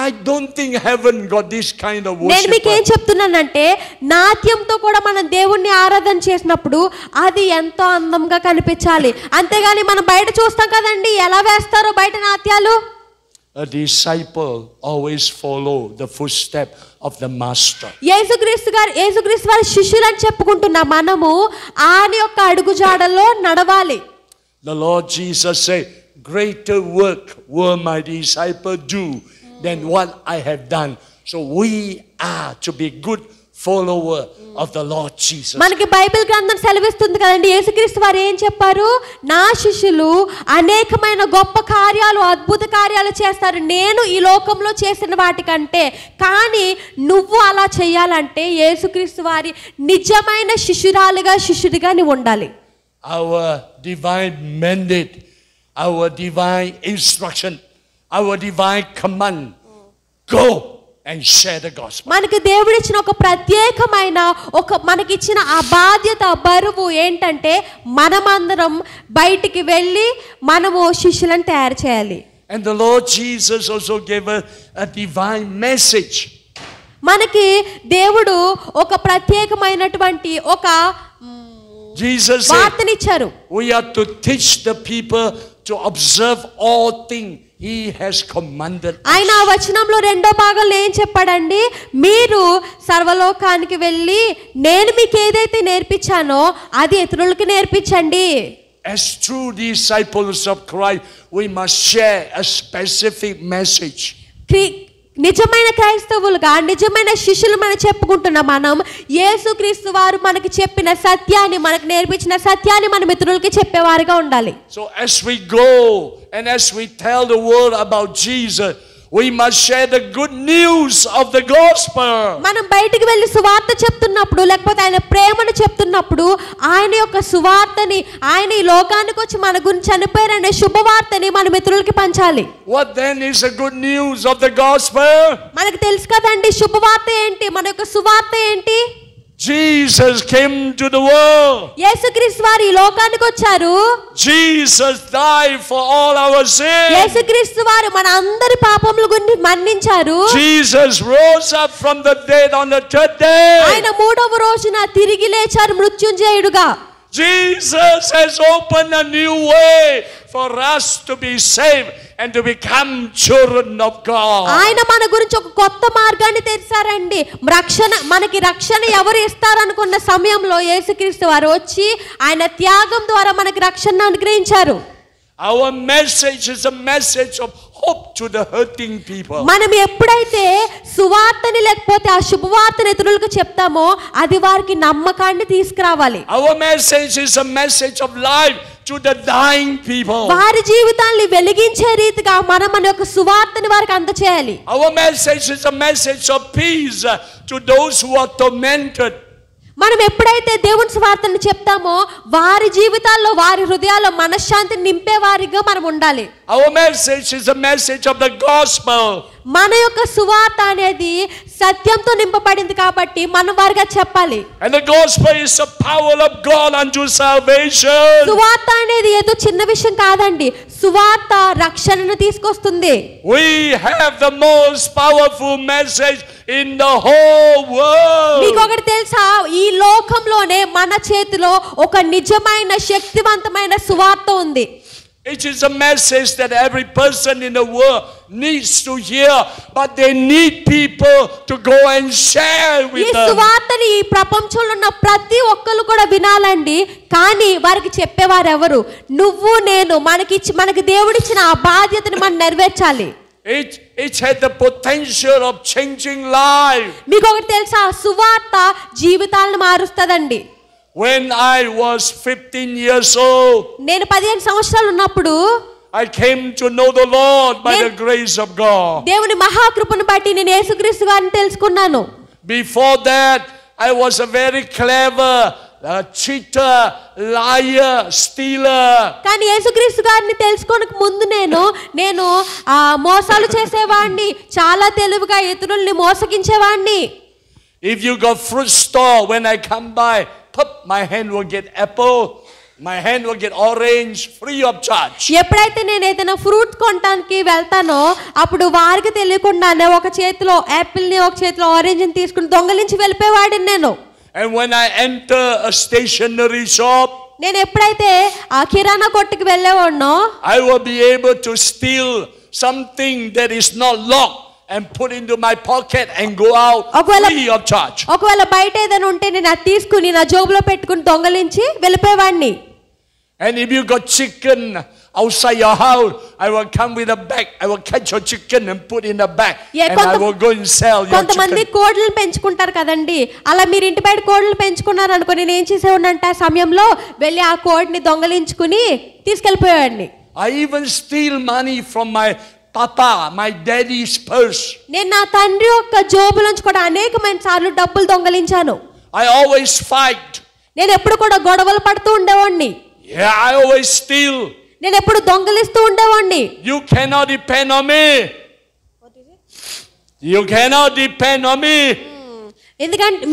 I don't think heaven got this kind of worship. నేను మీకు ఏం చెప్తున్నానంటే నాట్యంతో కూడా మనం దేవుణ్ణి ఆరాధన చేసినప్పుడు అది ఎంతో అందంగా కనిపించాలి. అంతేగాని మనం బయట చూస్తాం కదండి ఎలా వేస్తారో బయట నాట్యాలు. A disciple always follow the footstep of the master. యేసుక్రీస్తు వారి శిష్యులు అని చెప్పుకుంటున్న మనము ఆయన యొక్క అడుగుజాడల్లో నడవాలి. The Lord Jesus said, greater work will my disciple do than what I have done. So we are to be good follower of the Lord Jesus. మనకి బైబిల్ గ్రంథం సెలవిస్తుంది కదండి, యేసుక్రీస్తు వారు ఏం చెప్పారు? నా శిష్యులు అనేకమైన గొప్ప కార్యాలు, అద్భుత కార్యాలు చేస్తారు నేను ఈ లోకంలో చేసిన వాటికంటే. కానీ నువ్వు అలా చేయాలంటే యేసుక్రీస్తు వారి నిజమైన శిష్యుడిగా నువ్వు ఉండాలి. Our divine mandate, our divine instruction, our divine command, go and share the gospel. మనకి దేవుడు ఇచ్చిన ఒక ప్రత్యేకమైన మనకిచ్చిన ఆ బాధ్యత, బరువు ఏంటంటే మనమందరం బయటికి వెళ్ళి మనము శిష్యులను తయారు చేయాలి. And the Lord Jesus also gave a divine message. మనకి దేవుడు ఒక ప్రత్యేకమైనటువంటి ఒక Jesus said, వార్తనిచ్చారు. we are to teach the people to observe all things He has commanded us. ఆయన ఆ వచనంలో రెండో భాగంలో ఏం చెప్పాడండి? మీరు సర్వలోకానికి వెళ్ళి నేను మీకు ఏదైతే నేర్పించానో అది ఇతరులకు నేర్పించండి. As true disciples of Christ, we must share a specific message. నిజమైన క్రైస్తవులుగా, నిజమైన శిష్యులు మనం చెప్పుకుంటున్న మనం యేసుక్రీస్తు వారు మనకి చెప్పిన సత్యాన్ని, మనకు నేర్పించిన సత్యాన్ని మనం ఇతరులకి చెప్పేవారుగా ఉండాలి. So as we go and as we tell the world about Jesus, we must share the good news of the gospel. మనం బయటికి వెళ్ళి సువార్త చెప్తున్నప్పుడు, లేకపోతే ఆయన ప్రేమను చెప్తున్నప్పుడు, ఆయన యొక్క సువార్తని, ఆయన ఈ లోకానికి వచ్చి మన గురించి చనిపోయారనే శుభవార్తని మన మిత్రులకి పంచాలి. What then is the good news of the gospel? మనకు తెలుసు కదండి శుభవార్త ఏంటి, మన యొక్క సువార్త ఏంటి? Jesus came to the world. యేసుక్రీస్తు వారు ఈ లోకానికి వచ్చారు. Jesus died for all our sins. యేసుక్రీస్తు వారు మన అందరి పాపముల గురించి మన్నించారు. Jesus rose up from the dead on the third day. ఆయన మూడవ రోజున తిరిగి లేచారు మృత్యుంజయుడుగా. Jesus has opened a new way for us to be saved and to become children of God. ఆయన మన గురించి ఒక కొత్త మార్గాన్ని తెరిచారండి. మనకి రక్షణ ఎవరు ఇస్తారనుకున్న సమయంలో యేసుక్రీస్తు వారు వచ్చి ఆయన త్యాగం ద్వారా మనకి రక్షణ అనుగ్రహించారు. Our message is a message of hope to the hurting people. మనం ఎప్పుడైతే సువార్తని లేకపోతే ఆ శుభవార్తని ఇతరులకు చెప్తామో అది వారికి నమ్మకాన్ని తీసుకురావాలి. Our message is a message of life to the dying people. వారి జీవితాన్ని వెలిగించే రీతిగా మనం మన యొక్క సువార్తని వారికి అందచేయాలి. Our message is a message of peace to those who are tormented. మనం ఎప్పుడైతే దేవుని సువార్తను చెప్తామో వారి జీవితాల్లో వారి హృదయాల్లో మనశ్శాంతిని నింపే వారిగా మనం ఉండాలి. Our message is a message of the gospel. మన యొక్క సువార్త అనేది సత్యంతో నింపబడింది కాబట్టి మనం వారిగా చెప్పాలి. And the gospel is the power of God unto salvation. సువార్త అనేది ఏదో చిన్న విషయం కాదండి. సువార్త రక్షణను తీసుకొస్తుంది. We have the most powerful message in the whole world. మీకు ఒకటి తెలుసా, ఈ లోకంలోనే మన చేతిలో ఒక నిజమైన శక్తివంతమైన సువార్త ఉంది. It is a message that every person in the world needs to hear, but they need people to go and share with ఈ them. సువార్తని ఈ ప్రపంచంలో ఉన్న ప్రతి ఒక్కరు కూడా వినాలండి. కానీ వారికి చెప్పేవారు ఎవరు? నువ్వు నేను మనకి దేవుడిచ్చిన ఆ బాధ్యతని మనం నెరవేర్చాలి. It had the potential of changing life. మీకు ఒకటి తెలుసా, సువార్త జీవితాలను మారుస్తదండి. When I was 15 years old, నేను 15 సంవత్సరాలు ఉన్నప్పుడు I came to know the Lord by the grace of God. దేవుని మహాకృపను బట్టి నేను యేసుక్రీస్తు గారిని తెలుసుకున్నాను. Before that, I was a very clever cheater, liar, stealer. కానీ యేసుక్రీస్తు గారిని తెలుసుకోవడానికి ముందు నేను మోసాలు చేసేవాడిని, చాలా తెలివిగా ఇతరుల్ని మోసగించేవాడిని. If you got fruit store, when I come by, my hand will get apple, my hand will get orange, free of charge. ఎప్పుడైతే నేను ఏదైనా ఫ్రూట్ కొనడానికి వెళ్తానో అప్పుడు వారికి తెలియకుండానే ఒక చేతిలో యాపిల్ ని ఒక చేతిలో ఆరెంజ్ ని తీసుకుని దొంగలించి వెళ్ళిపోయేవాడిని నేను. And when I enter a stationery shop, నేను ఎప్పుడైతే ఆ కిరాణా కొట్టుకి వెళ్ళేవాడినో I will be able to steal something that is not locked and put into my pocket and go out free of charge. ఒకవేళ బయట ఏదైనా ఉంటే నేను అది తీసుకుని నా జోబులో పెట్టుకుని దొంగలించి వెళ్ళిపోయేవాడిని. And if you got chicken outside your house, I will come with a bag. I will catch your chicken and put in a bag, and I will go and sell your కొంతమంది chicken. కోడ్లను పెంచుకుంటారు కదండి, అలా మీరు ఇంటి బయట కోడ్లను పెంచుకున్నారు అనుకో, నేను ఏం చేసేవాడినంటే ఆ సమయంలో వెళ్ళి ఆ కోడ్ని దొంగలించుకుని తీసుకెళ్ళిపోయేవాడిని. I even steal money from my papa, my daddy's purse. నేను నా తండ్రి యొక్క జోబు నుంచి కూడా అనేకమైన సార్లు డబ్బులు దొంగలించాను. I always fight. నేను ఎప్పుడు కూడా గొడవలు పడుతూ ఉండేవాడిని. Yeah, I always steal. నేను ఎప్పుడు దొంగలిస్తూ ఉండేవాడిని. You cannot depend on me. You cannot depend on me. ఎందుకంటే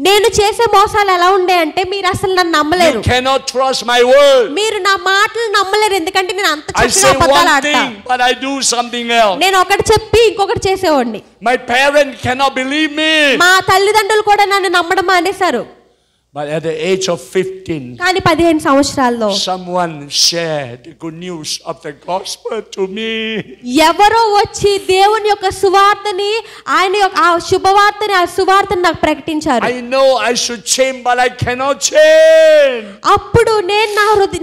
నేను చేసే మోసాలు ఎలా ఉండే అంటే మీరు అసలు నన్ను నమ్మలేరు. You cannot trust my word. మీరు నా మాటలు నమ్మలేరు, ఎందుకంటే నేను అంత I చక్కగా say అబద్ధాలు one ఆడతా. thing, but I do something else. నేను ఒకటి చెప్పి ఇంకొకటి చేసేవాడిని. My parents cannot believe me. మా తల్లిదండ్రులు కూడా నన్ను నమ్మడం మానేశారు. But at the age of 15, కానీ 15 సంవత్సరాల్లో someone shared the good news of the gospel to me. ఎవరో వచ్చి దేవుని యొక్క సువార్తని ఆయన యొక్క ఆ శుభవార్తని ఆ సువార్తని నాకు ప్రకటించారు. I know I should change, but I cannot change. అప్పుడు నేను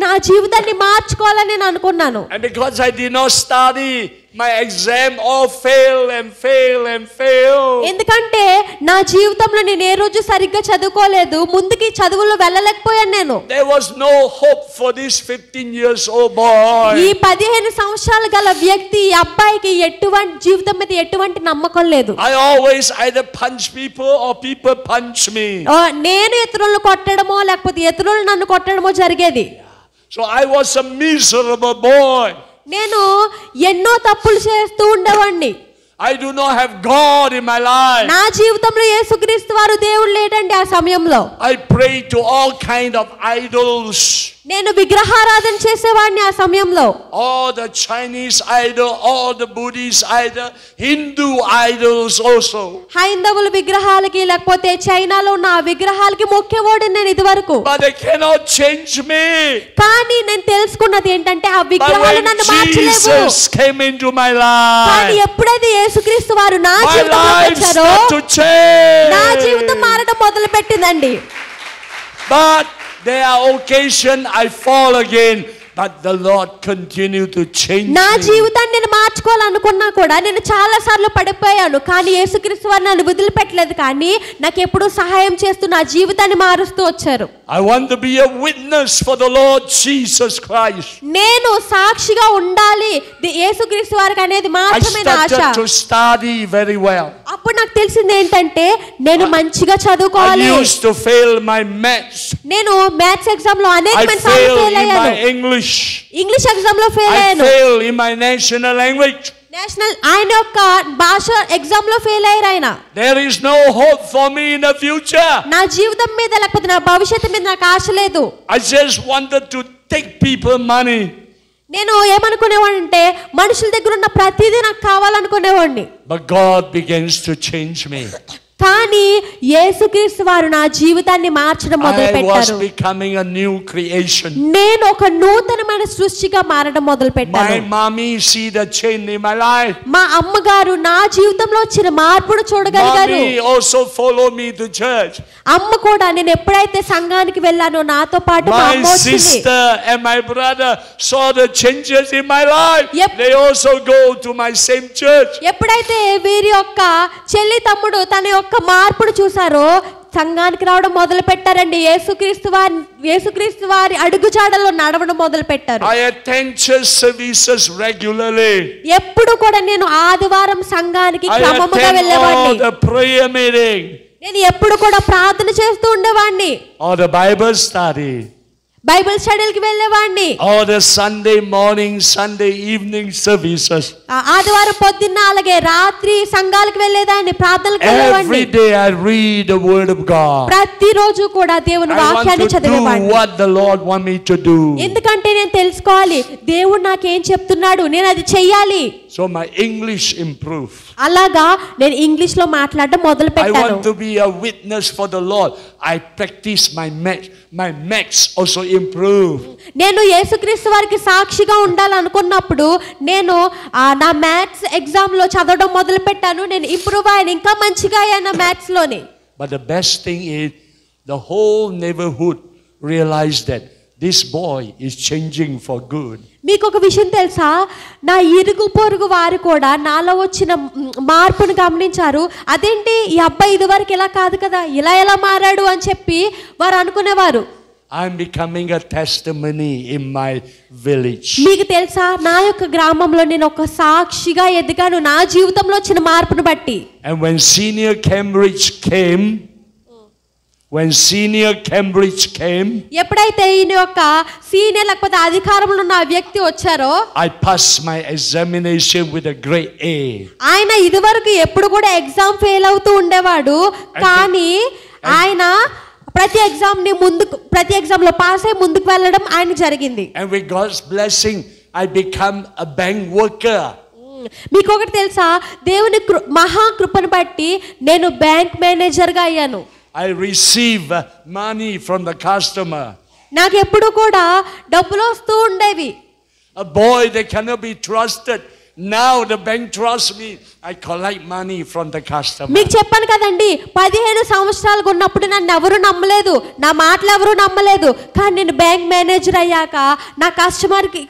నా జీవితాన్ని మార్చుకోవాలని నేను అనుకున్నాను. And because I did not study, my exam all fail and fail and fail. ఎందుకంటే నా జీవితంలో నేను ఏ రోజు సరిగ్గా చదువుకోలేదు, ముందుకి చదువులో వెళ్ళలేకపోయాను నేను. There was no hope for this 15 years old boy. ఈ 15 సంవత్సరాల గల వ్యక్తి ఈ అబ్బాయికి ఎటువంటి జీవితం మీద ఎటువంటి నమ్మకం లేదు. I always either punch people or people punch me. నేను ఇతరులను కొట్టడమో లేకపోతే ఇతరులు నన్ను కొట్టడమో జరిగేది. So I was a miserable boy. నేను ఎన్నో తప్పులు చేస్తూ ఉండేవాడిని. I do not have God in my life. నా జీవితంలో యేసుక్రీస్తు వారు దేవుడు లేడండి ఆ సమయంలో. I pray to all kind of idols. నేను విగ్రహారాధన చేసేవాడిని ఆ సమయంలో. All the Chinese idol, all the Buddhist idol, Hindu idols also. హైందవుల విగ్రహాలకి లేకపోతే చైనాలో ఉన్న ఆ విగ్రహాలకి మొక్కేవాడిని నేను ఇదివరకు. But they cannot change me. కానీ నేను తెలుసుకున్నది ఏంటంటే ఆ But విగ్రహాలు when నన్ను మార్చలేవు. Jesus came into my కానీ life, ఎప్పుడైతే యేసుక్రీస్తు వారు నా my జీవితంలోకి life వచ్చారో started to change. నా జీవితం మారడం మొదలు పెట్టిందండి. But there are occasions I fall again, but the Lord continued to change నా me. జీవితాన్ని నేను మార్చుకోవాలనుకున్నా కూడా నేను చాలా సార్లు పడిపోయాను, కానీ యేసుక్రీస్తు వారు నన్ను వదిలిపెట్టలేదు. కానీ నాకు ఎప్పుడూ సహాయం చేస్తూ నా జీవితాన్ని మారుస్తూ వచ్చారు. I want to be a witness for the Lord Jesus Christ. నేను సాక్షిగా ఉండాలి యేసుక్రీస్తు వారికి అనేది I మాత్రమే నా ఆశ. started to study very well. అప్పుడు నాకు తెలిసింది ఏంటంటే నేను మంచిగా I చదువుకోవాలి. used to fail my maths. నేను మ్యాథ్స్ ఎగ్జామ్ లో అనేక I సార్లు failed ఫెయిల్ in అయ్యాను. my English. ఇంగ్లీష్ ఎగ్జామ్ లో ఫెయిల్ I అయ్యాను. failed in my national language. National ఆయన యొక్క భాష ఎగ్జామ్ లో ఫెయిల్ అయ్యారు ఆయన. There is no hope for me in the future. నా జీవితం మీద లేకపోతే నా భవిష్యత్తు మీద నాకు ఆశ లేదు. I just wanted to take people money. నేను ఏమనుకునేవాడిని మనుషుల దగ్గర ఉన్న ప్రతిదీ నాకు కావాలనుకునేవాడిని. But God begins to change me. కానీ యేసుక్రీస్తు వారు నా జీవితాన్ని మార్చడం మొదలు I was పెట్టారు. becoming a new creation. నేను ఒక నూతనమైన సృష్టిగా మారడం మొదలు పెట్టాను. My mommy see the change in my life. మా అమ్మగారు నా జీవితంలో వచ్చిన మార్పును చూడగలిగారు. Mommy also follow me to church. అమ్మ కూడా నేను ఎప్పుడైతే సంఘానికి వెళ్ళానో నాతో పాటు మా My అమ్మ వచ్చింది. sister and my brother saw the changes in my life. Yep. They also go to my same church. ఎప్పుడైతే వీరి యొక్క చెల్లి తమ్ముడు తన యొక్క మార్పును చూసారో సంఘానికి రావడం మొదలు పెట్టారండి. యేసుక్రీస్తు వారి అడుగుజాడల్లో నడవడం మొదలు పెట్టారు. I attend church services regularly. ఎప్పుడు కూడా నేను ఆదివారం సంఘానికి I క్రమముగా attend all వెళ్ళేవాడిని. the prayer meeting నేను ఎప్పుడు కూడా ప్రార్థన చేస్తూ ఉండేవాడిని. or the Bible study. Bible స్టడీలకి వెళ్ళేవాడిని. All the Sunday morning, Sunday evening services. ఆదివారం పొద్దున్న అలాగే రాత్రి సంఘాలకు వెళ్ళేదాన్ని, ప్రార్థనలకు వెళ్ళేవాడిని. Every day I read the word of God. ప్రతిరోజు కూడా దేవుని I want వాక్యాన్ని to do చదివేవాడిని. what the Lord want me to do. ఎందుకంటే నేను తెలుసుకోవాలి దేవుడు నాకేం చెప్తున్నాడు, నేను అది చెయ్యాలి. So my English improved. అలాగా నేను ఇంగ్లీష్ లో మాట్లాడడం మొదలు I పెట్టాను. want to be a witness for the Lord. I practice my maths also improved. నేను యేసుక్రీస్తు వారికి సాక్షిగా ఉండాలనుకున్నప్పుడు నేను నా మ్యాథ్స్ ఎగ్జామ్ లో చదవడం మొదలు పెట్టాను. నేను ఇంప్రూవ్ అయ్యాను, ఇంకా మంచిగా అయ్యాను మ్యాథ్స్ లోని. But the best thing is the whole neighborhood realized that this boy is changing for good. మీకు ఒక విషయం తెలుసా, నా ఇరుగు పొరుగు వారు కూడా నాలో వచ్చిన మార్పును గమనించారు. అదేంటి ఈ అబ్బాయి ఇదివరకు ఇలా కాదు కదా, ఇలా ఎలా మారాడు అని చెప్పి వారు అనుకునేవారు. I'm becoming a testimony in my village. మీకు తెలుసా, నా యొక్క గ్రామంలో నేను ఒక సాక్షిగా ఎదిగాను నా జీవితంలో వచ్చిన మార్పును బట్టి. And when senior Cambridge came, ఎప్పుడైతే ఈయన యొక్క సీనియర్ లేకపోతే అధికారంలో ఉన్న వ్యక్తి వచ్చారో, I passed my examination with a grade A. ఆయన ఇదివరకు ఎప్పుడు కూడా ఎగ్జామ్ ఫెయిల్ అవుతూ ఉండేవాడు, కానీ ఆయన ప్రతి ఎగ్జామ్ లో పాస్ అయి ముందుకు వెళ్ళడం ఆయన జరిగింది. And with God's blessing I become a bank worker. మీకు ఒకటి తెలుసా, దేవుని మహా కృపను బట్టి నేను బ్యాంక్ మేనేజర్ గా అయ్యాను. I receive money from the customer. నాకు ఎప్పుడు కూడా డబ్బులు వస్తూ ఉండేవి. A boy that cannot be trusted. Now the bank trusts me. I collect money from the customer. మీకు చెప్పాను కదండి, 15 సంవత్సరాలకు ఉన్నప్పుడు నన్ను ఎవరు నమ్మలేదు, నా మాటలు ఎవరు నమ్మలేదు. కానీ నేను బ్యాంక్ మేనేజర్ అయ్యాక నా కస్టమర్కి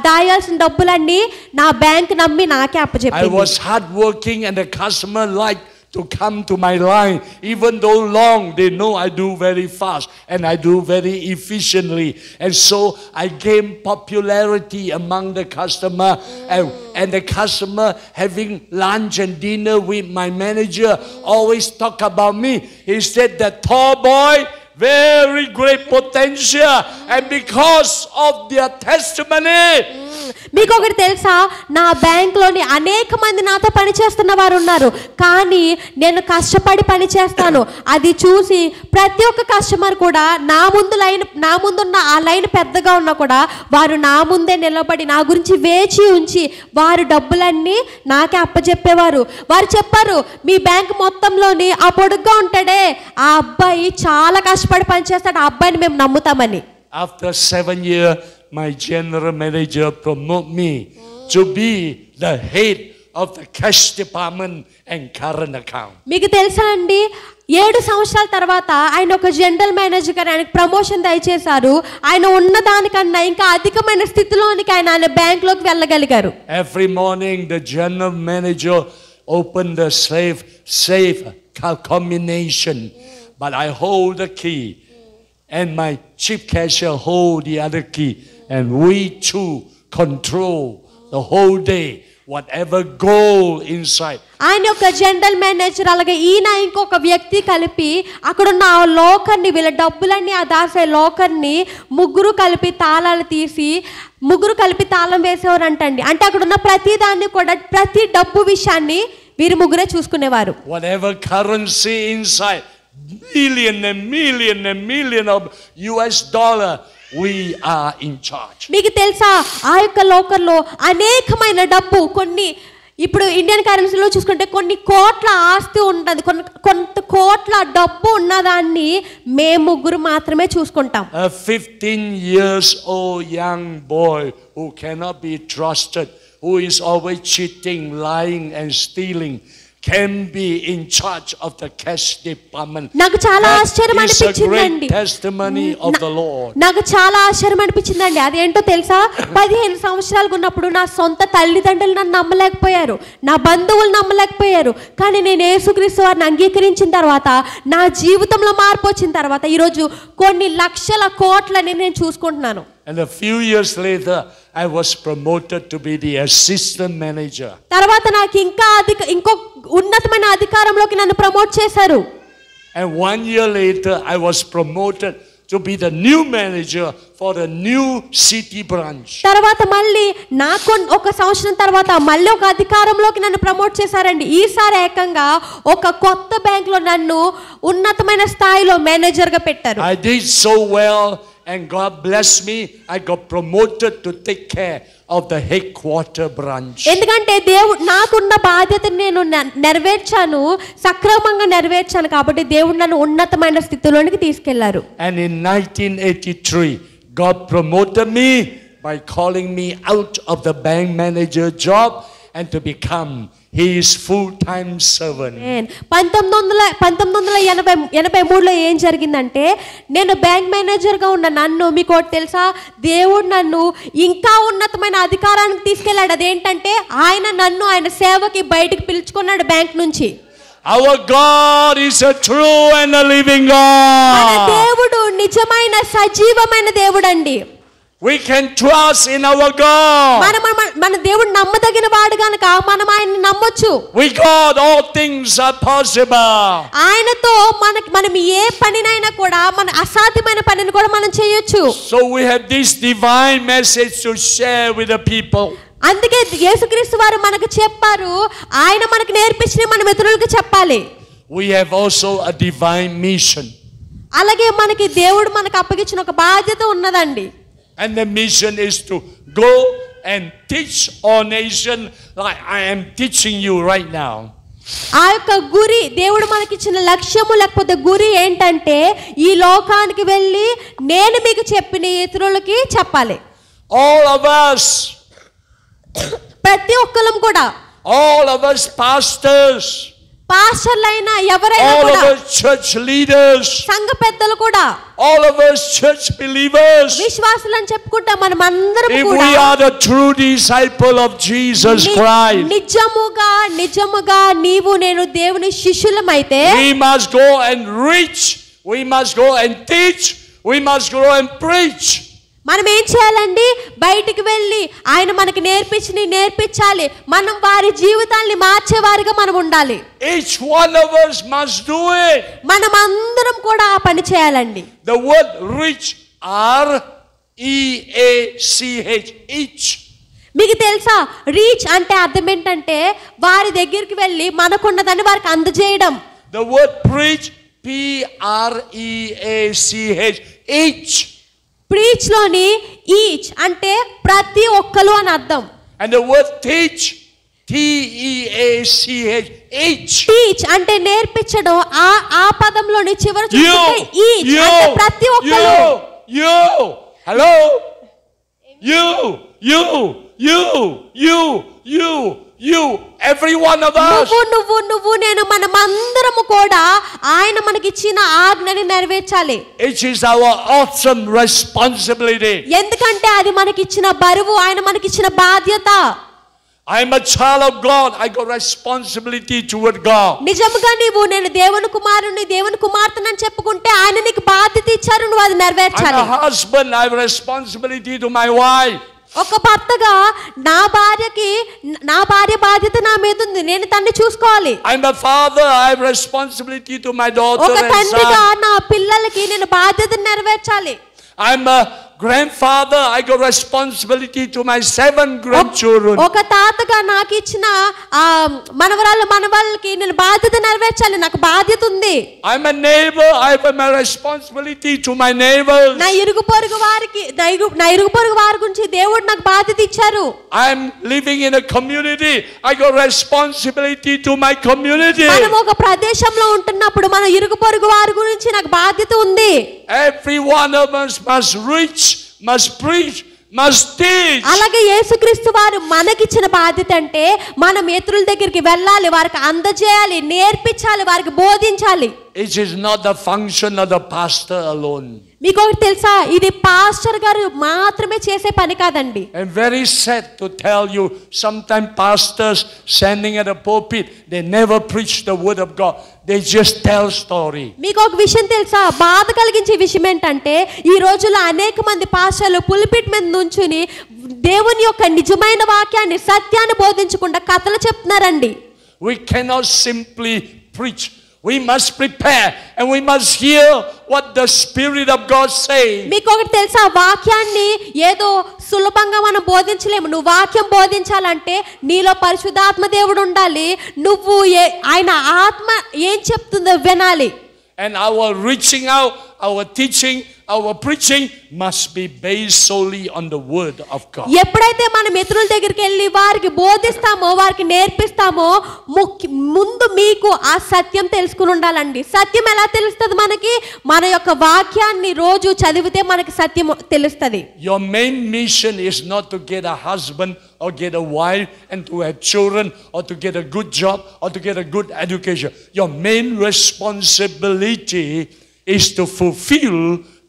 దాయాల్సిన డబ్బులన్నీ నా బ్యాంక్ నమ్మి నాకే అప్పచెప్పింది. I was hard working and the customer liked to come to my line, even though long, they know I do very fast and I do very efficiently, and so I gain popularity among the customer. And the customer having lunch and dinner with my manager always talk about me. He said that tall boy, very great potential, and because of their testimony మీకు ఒకటి తెలుసా, నా బ్యాంక్లోని అనేక మంది నాతో పని చేస్తున్న వారు ఉన్నారు, కానీ నేను కష్టపడి పని చేస్తాను. అది చూసి ప్రతి ఒక్క కస్టమర్ కూడా నా ముందున్న ఆ లైన్ పెద్దగా ఉన్నా కూడా వారు నా ముందే నిలబడి నా గురించి వేచి ఉంచి వారు డబ్బులన్నీ నాకే అప్పచెప్పేవారు. వారు చెప్పారు, మీ బ్యాంక్ మొత్తంలోని ఆ పొడుగ్గా ఉంటాడే ఆ అబ్బాయి చాలా కష్టపడి పనిచేస్తాడు, ఆ అబ్బాయిని మేము నమ్ముతామని. After 7 years, my general manager promoted me to be the head of the cash department and current account. మీకు తెలుసా అండి, 7 సంవత్సరాల తర్వాత ఆయన ఒక జనరల్ మేనేజర్ గారు ఆయనకు ప్రమోషన్ దయచేశారు. ఆయన ఉన్న దానికన్నా ఇంకా అధికమైన స్థితిలోనికి ఆయన బ్యాంక్లోకి వెళ్ళగలిగారు. Every morning the general manager opened the safe combination, but I hold the key and my chief cashier hold the other key, and we two control the whole day whatever goal inside. ఆయన యొక్క general manager అలాగే ఈయన ఇంకొక వ్యక్తి కలిపి అక్కడున్న ఆ లోకర్ని, వీళ్ళ డబ్బులన్నీ ఆ దాసే లోకర్ని ముగ్గురు కలిపి తాళాలు తీసి ముగ్గురు కలిపి తాళం వేసేవారంటండి. అంటే అక్కడున్న ప్రతి దాన్ని కూడా ప్రతి డబ్బు విషయాన్ని వీరు ముగ్గురే చూసుకునేవారు. Whatever currency inside, million and million of US dollar, we are in charge. మీకు తెలుసా, ఆ యొక్క లోకర్లో అనేకమైన డబ్బు, కొన్ని ఇప్పుడు ఇండియన్ కరెన్సీలో చూసుకుంటే కొన్ని కోట్ల ఆస్తి ఉంటుంది, కొంత కోట్ల డబ్బు ఉన్నదాన్ని మేము ముగ్గురు మాత్రమే చూసుకుంటాం. A 15 years old young boy who cannot be trusted, who is always cheating, lying and stealing, can be in charge of the cash department. నాకు చాలా ఆశ్చర్యం అనిపించిందండి. Testimony of the Lord. నాకు చాలా ఆశ్చర్యం అనిపించిందండి. అదేంటో తెలుసా, 15 సంవత్సరాలు ఉన్నప్పుడు నా సొంత తల్లిదండ్రులు నన్ను నమ్మలేకపోయారు, నా బంధువులు నమ్మలేకపోయారు, కానీ నేను యేసుక్రీస్తు వారిని అంగీకరించిన తర్వాత నా జీవితంలో మార్పు వచ్చిన తర్వాత ఈరోజు కొన్ని లక్షల కోట్లని నేను చూసుకుంటున్నాను. And a few years later, I was promoted to be the assistant manager. తర్వాత నాకు ఇంకో ఉన్నతమైన అధికారంలోకి నన్ను ప్రమోట్ చేశారు. And 1 year later, I was promoted to be the new manager for the new city branch. తర్వాత మళ్ళీ నాకు ఒక సంవత్సరం తర్వాత మళ్ళీ ఒక అధికారంలోకి నన్ను ప్రమోట్ చేశారండి. ఈసారి ఏకంగా ఒక కొత్త బ్యాంక్ లో నన్ను ఉన్నతమైన స్థాయిలో మేనేజర్ గా పెట్టారు. I did so well and God blessed me. I got promoted to take care of the headquarter branch. ఎందుకంటే దేవుడు నాకున్న బాధ్యతను నేను నెరవేర్చాను, సక్రమంగా నెరవేర్చాను కాబట్టి దేవుడు నన్ను ఉన్నతమైన స్థితిలోనికి తీసుకెళ్లారు. And in 1983, God promoted me by calling me out of the bank manager job and to become his full-time servant. 1983లో ఏం జరిగిందంటే, నేను బ్యాంక్ మేనేజర్గా ఉన్న నన్ను, మీకు ఒకటి తెలుసా, దేవుడు నన్ను ఇంకా ఉన్నతమైన అధికారానికి తీసుకెళ్ళాడు. అదేంటంటే ఆయన నన్ను ఆయన సేవకి బయటికి పిలుచుకున్నాడు బ్యాంక్ నుంచి. Our God is a true and a living God. మన దేవుడు నిజమైన సజీవమైన దేవుడు అండి. We can trust in our God. మన దేవుడు నమ్మదగిన వాడు గనుక మనం ఆయన్ని నమ్మొచ్చు. With God all things are possible. ఆయనతో మనం ఏ పనినైనా కూడా, మన అసాధ్యమైన పనిని కూడా మనం చేయొచ్చు. So we have this divine message to share with the people. అందుకే యేసుక్రీస్తు వారు మనకు చెప్పారు, ఆయన మనకు నేర్పించిన మనం ఇతరులకు చెప్పాలి. We have also a divine mission. అలాగే మనకి దేవుడు మనకు అప్పగించిన ఒక బాధ్యత ఉన్నదండి. And the mission is to go and teach all nations like I am teaching you right now. ఆ యొక్క గురి, దేవుడు మనకిచ్చిన లక్ష్యము లేకపోతే గురి ఏంటంటే, ఈ లోకానికి వెళ్ళి నేను మీకు చెప్పిన ఇతరులకి చెప్పాలి. All of us, ప్రతి ఒక్కరం కూడా, all of us pastors, పాస్టర్లైనా ఎవరైనా all కూడా, of us church leaders, సంఘ పెద్దలు కూడా, all of us church believers, విశ్వాసులని చెప్పుకుంటా మనం అందరం if కూడా, we are the true disciple of Jesus Christ, నిజముగా నీవు నేను దేవుని శిష్యులమైతే, we must go and reach, we must go and teach, we must go and preach. మనం ఏం చేయాలండి, బయటికి వెళ్ళి ఆయన మనకి నేర్పించాలి, మనం వారి జీవితాన్ని మార్చేవారిగా మనం ఉండాలి. Each one of us must do it. మనం అందరం కూడా ఆ పని చేయాలండి. The word reach, R-E-A-C-H, each. మీకు తెలుసా రీచ్ అంటే అర్థం ఏంటంటే వారి దగ్గరికి వెళ్ళి మనకున్నదాన్ని వారికి అందజేయడం. The word preach, P-R-E-A-C-H, each. Preach లోని ఈచ్ అంటే ప్రతి ఒక్కరు అని అర్థం. And the word teach, T-E-A-C-H, each. Teach అంటే నేర్పించడం. ఆ పదంలోని చివరి చూస్తే ఈచ్ అంటే ప్రతి ఒక్కరు. You, hello, you, every one of us. నువ్వు నేను మనమందరము కూడా ఆయన మనకిచ్చిన ఆజ్ఞని నెరవేర్చాలి. It is our awesome responsibility. ఎందుకంటే అది మనకిచ్చిన బరువు, ఆయన మనకిచ్చిన బాధ్యత. I am a child of God. I got responsibility toward God. నిజంగా నేను దేవుని కుమారుని, దేవుని కుమార్తెనని చెప్పుకుంటే ఆయన నీకు బాధ్యత ఇచ్చారు, నువ్వు అది నెరవేర్చాలి. I'm a husband. I have responsibility to my wife. ఒక భర్తగా నా భార్య బాధ్యత నా మీద ఉంది, నేను తన్ని చూసుకోవాలి. I'm a father. I have responsibility to my daughter ఒక and తండ్రిగా son. నా పిల్లలకి నేను బాధ్యతను నెరవేర్చాలి. I'm a grandfather. I got responsibility to my 7 grandchildren. ఒక తాతగా నాకు ఇచ్చిన మనవరాళ్ళకి నేను బాధ్యత నెరవేర్చాలి, నాకు బాధ్యత ఉంది. I'm a neighbor. I have my responsibility to my neighbors. నా ఇరుగు పొరుగు వారి గురించి దేవుడు నాకు బాధ్యత ఇచ్చారు. I'm living in a community. I got responsibility to my community. మనం ఒక ప్రదేశంలో ఉంటున్నప్పుడు మన ఇరుగు పొరుగు వారి గురించి నాకు బాధ్యత ఉంది. Every one of us must reach, must preach, must teach. అలాగే యేసుక్రీస్తు వారు మనకిచ్చిన బాధ్యత అంటే మనం ఇతరుల దగ్గరికి వెళ్ళాలి, వారికి అందజేయాలి, నేర్పించాలి, వారికి బోధించాలి. It is not the function of the pastor alone. మీకు ఒకటి తెలుసా, ఇది పాస్టర్ గారు మాత్రమే చేసే పని కాదండి. I'm very sad to tell you, sometimes pastors standing at a pulpit, they never preach the word of God. They just tell story. మీకు ఒక విషయం తెలుసా, బాధ కలిగించే విషయం ఏంటంటే ఈ రోజుల్లో అనేక మంది పాస్టర్లు పుల్పిట్ మీద నుంచుని దేవుని యొక్క నిజమైన వాక్యాన్ని, సత్యాన్ని బోధించకుండా కథలు చెప్తున్నారండి. We cannot simply preach. We must prepare and we must hear what the Spirit of God says. మీకు ఒకటి తెలుసా, వాక్యాన్ని ఏదో సులభంగా మనం బోధించలేము. నువ్వు వాక్యం బోధించాలంటే నీలో పరిశుద్ధాత్మ దేవుడు ఉండాలి. నువ్వు ఆయన ఆత్మ ఏం చెప్తుందో వినాలి. And our reaching out, our teaching, our preaching must be based solely on the word of God. ఎప్పుడైతే మనం ఇతరుల దగ్గరికి వెళ్ళి వారికి బోధిస్తామో, వారికి నేర్పిస్తామో, ముందు మీకు ఆ సత్యం తెలుసుకుని ఉండాలండి. సత్యం ఎలా తెలుస్తుంది మనకి? మన యొక్క వాక్యాన్ని రోజు చదివితే మనకి సత్యం తెలుస్తుంది. Your main mission is not to get a husband or get a wife and to have children or to get a good job or to get a good education. Your main responsibility is to fulfill